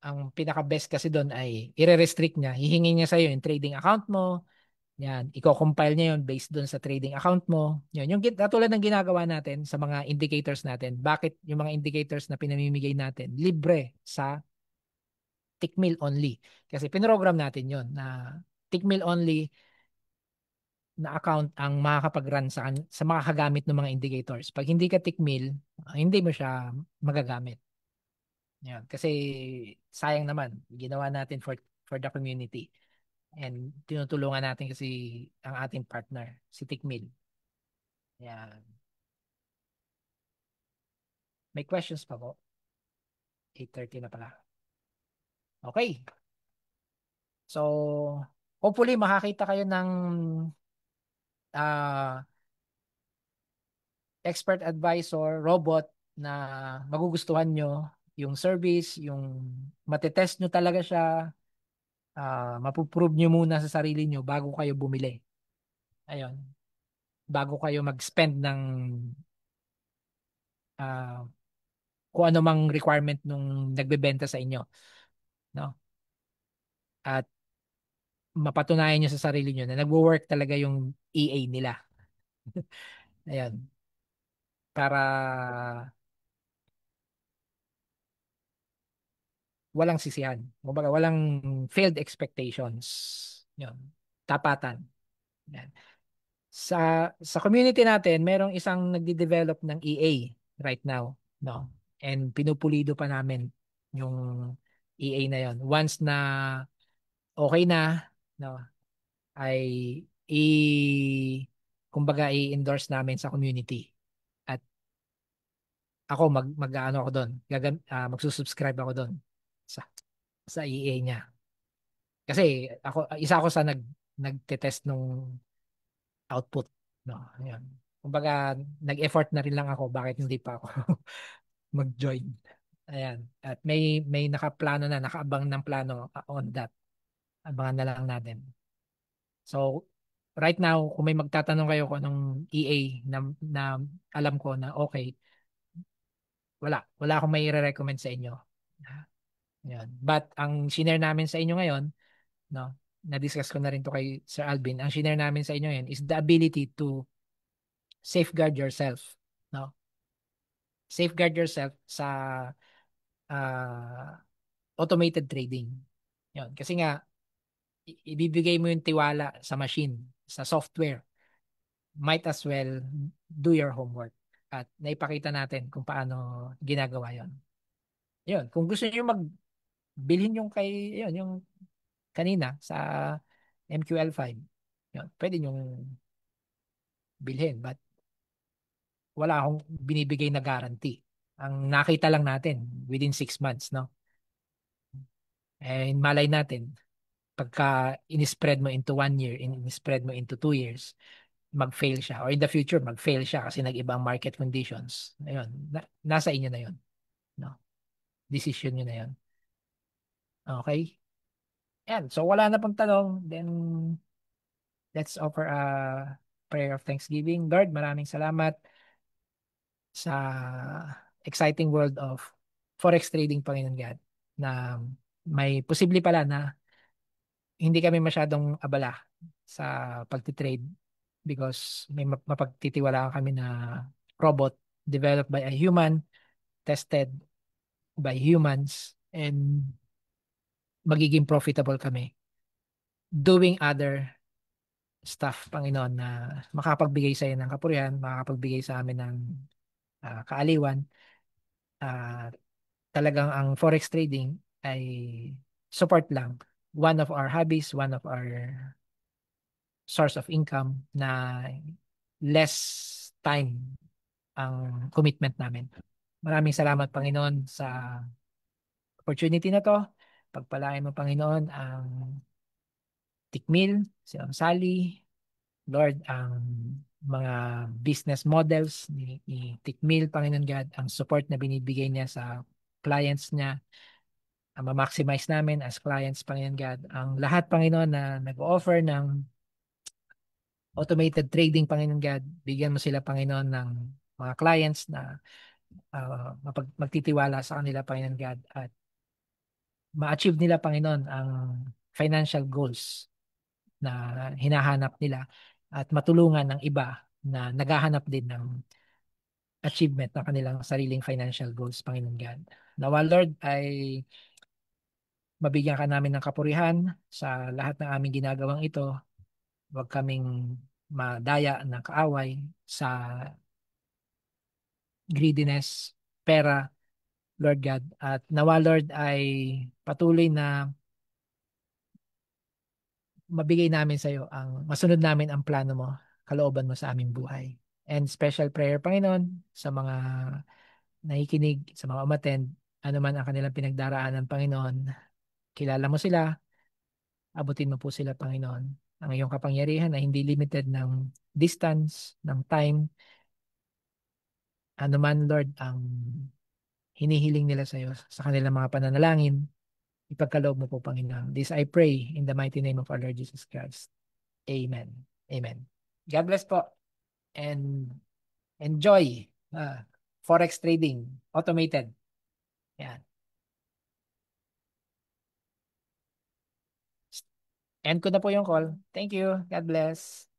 Ang pinaka-best kasi doon ay i-restrict niya. Hihingi niya sa'yo yung trading account mo. Yan. Iko-compile niya yun based doon sa trading account mo. Yun. Yung katulad ng ginagawa natin sa mga indicators natin. Bakit yung mga indicators na pinamimigay natin libre sa tick mill only? Kasi pinrogram natin yun na tick mill only na account ang makakapag-run sa makakagamit ng mga indicators. Pag hindi ka tick mill, hindi mo siya magagamit. Yan. Kasi sayang naman, ginawa natin for the community. And tinutulungan natin kasi ang ating partner, si Tikmil. Yan. May questions pa po? 8:30 na pala. Okay. So, hopefully makakita kayo ng ah, expert advisor, robot na magugustuhan nyo yung service, yung matetest nyo talaga siya, mapuprove nyo muna sa sarili nyo bago kayo bumili. Ayun. Bago kayo mag-spend ng ah, kung ano mang requirement nung nagbebenta sa inyo. No? At mapatunayan nyo sa sarili nyo na nagwo-work talaga yung EA nila. Ayan. Para walang sisihan. Kumbaga, walang failed expectations. Yun. Tapatan. Yan. Sa community natin, merong isang nagde-develop ng EA right now, no? And pinupulido pa namin yung EA na yon. Once na okay na, no, ay i kumbaga i-endorse namin sa community. At ako mag-ano ako doon. Magsusubscribe ako doon sa EA niya. Kasi isa ako sa nagte-test nung output, no. Ayun. Kumbaga nag-effort na rin lang ako bakit hindi pa ako mag-join. Ayan. At may nakaplano na, nakaabang ng plano on that. Abangan na lang natin. So, right now, kung may magtatanong kayo kung anong EA na alam ko na okay, wala akong may recommend sa inyo. Yan. But ang shinare namin sa inyo ngayon, no, na-discuss ko na rin to kay Sir Alvin, ang shinare namin sa inyo ngayon is the ability to safeguard yourself. No? Safeguard yourself sa ah, automated trading. Yun. Kasi nga, ibibigay mo yung tiwala sa machine, sa software. Might as well do your homework. At naipakita natin kung paano ginagawa yon. Yun. Kung gusto niyo bilhin yung yun, yung kanina sa MQL5. Yun, pwede nyong bilhin but wala akong binibigay na guarantee. Ang nakita lang natin within 6 months, no? Eh, malay natin, pagka in-spread mo into 1 year, in-spread mo into 2 years, mag-fail siya. Or in the future, mag-fail siya kasi nag-ibang market conditions. Ayun, nasa inyo na yun. No? Decision nyo na yun. Okay? Yan. So, wala na pong tanong. Then, let's offer a prayer of thanksgiving. Lord, maraming salamat sa exciting world of forex trading, Panginoon God, na may posible pala na hindi kami masyadong abala sa pagtitrade because may mapagtitiwalaan kami na robot developed by a human, tested by humans, and magiging profitable kami doing other stuff, Panginoon, na makapagbigay sa iyo ng kapurihan, makapagbigay sa amin ng kaaliwan. Ah, Talagang ang forex trading ay support lang. One of our hobbies, one of our source of income na less time ang commitment namin. Maraming salamat, Panginoon, sa opportunity na to. Pagpalain mo, Panginoon, ang Tikmil, si Sally, Lord, ang mga business models ni Tikmil, Panginoon God, ang support na binibigay niya sa clients niya, ang ma-maximize namin as clients, Panginoon God, ang lahat, Panginoon, na nag-offer ng automated trading, Panginoon God, bigyan mo sila, Panginoon, ng mga clients na magtitiwala sa kanila, Panginoon God, at ma-achieve nila, Panginoon, ang financial goals na hinahanap nila at matulungan ng iba na naghahanap din ng achievement ng kanilang sariling financial goals, Panginoon God. Nawa, Lord, ay mabigyan ka namin ng kapurihan sa lahat ng aming ginagawang ito. Huwag kaming madaya ng kaaway sa greediness, pera, Lord God. At nawa, Lord, ay patuloy na mabigay namin sa iyo ang masunod namin ang plano mo, kalooban mo sa aming buhay. And special prayer, Panginoon, sa mga nakikinig, sa mga umattend, ano man ang kanilang pinagdaraanan, Panginoon, kilala mo sila, abutin mo po sila, Panginoon. Ang iyong kapangyarihan ay hindi limited ng distance, ng time, ano man, Lord, ang hinihiling nila sa iyo sa kanilang mga pananalangin, ipagkaloob mo po, Panginoon. This I pray in the mighty name of our Lord Jesus Christ. Amen. Amen. God bless po. And enjoy forex trading, automated. Yan. End ko na po yung call. Thank you. God bless.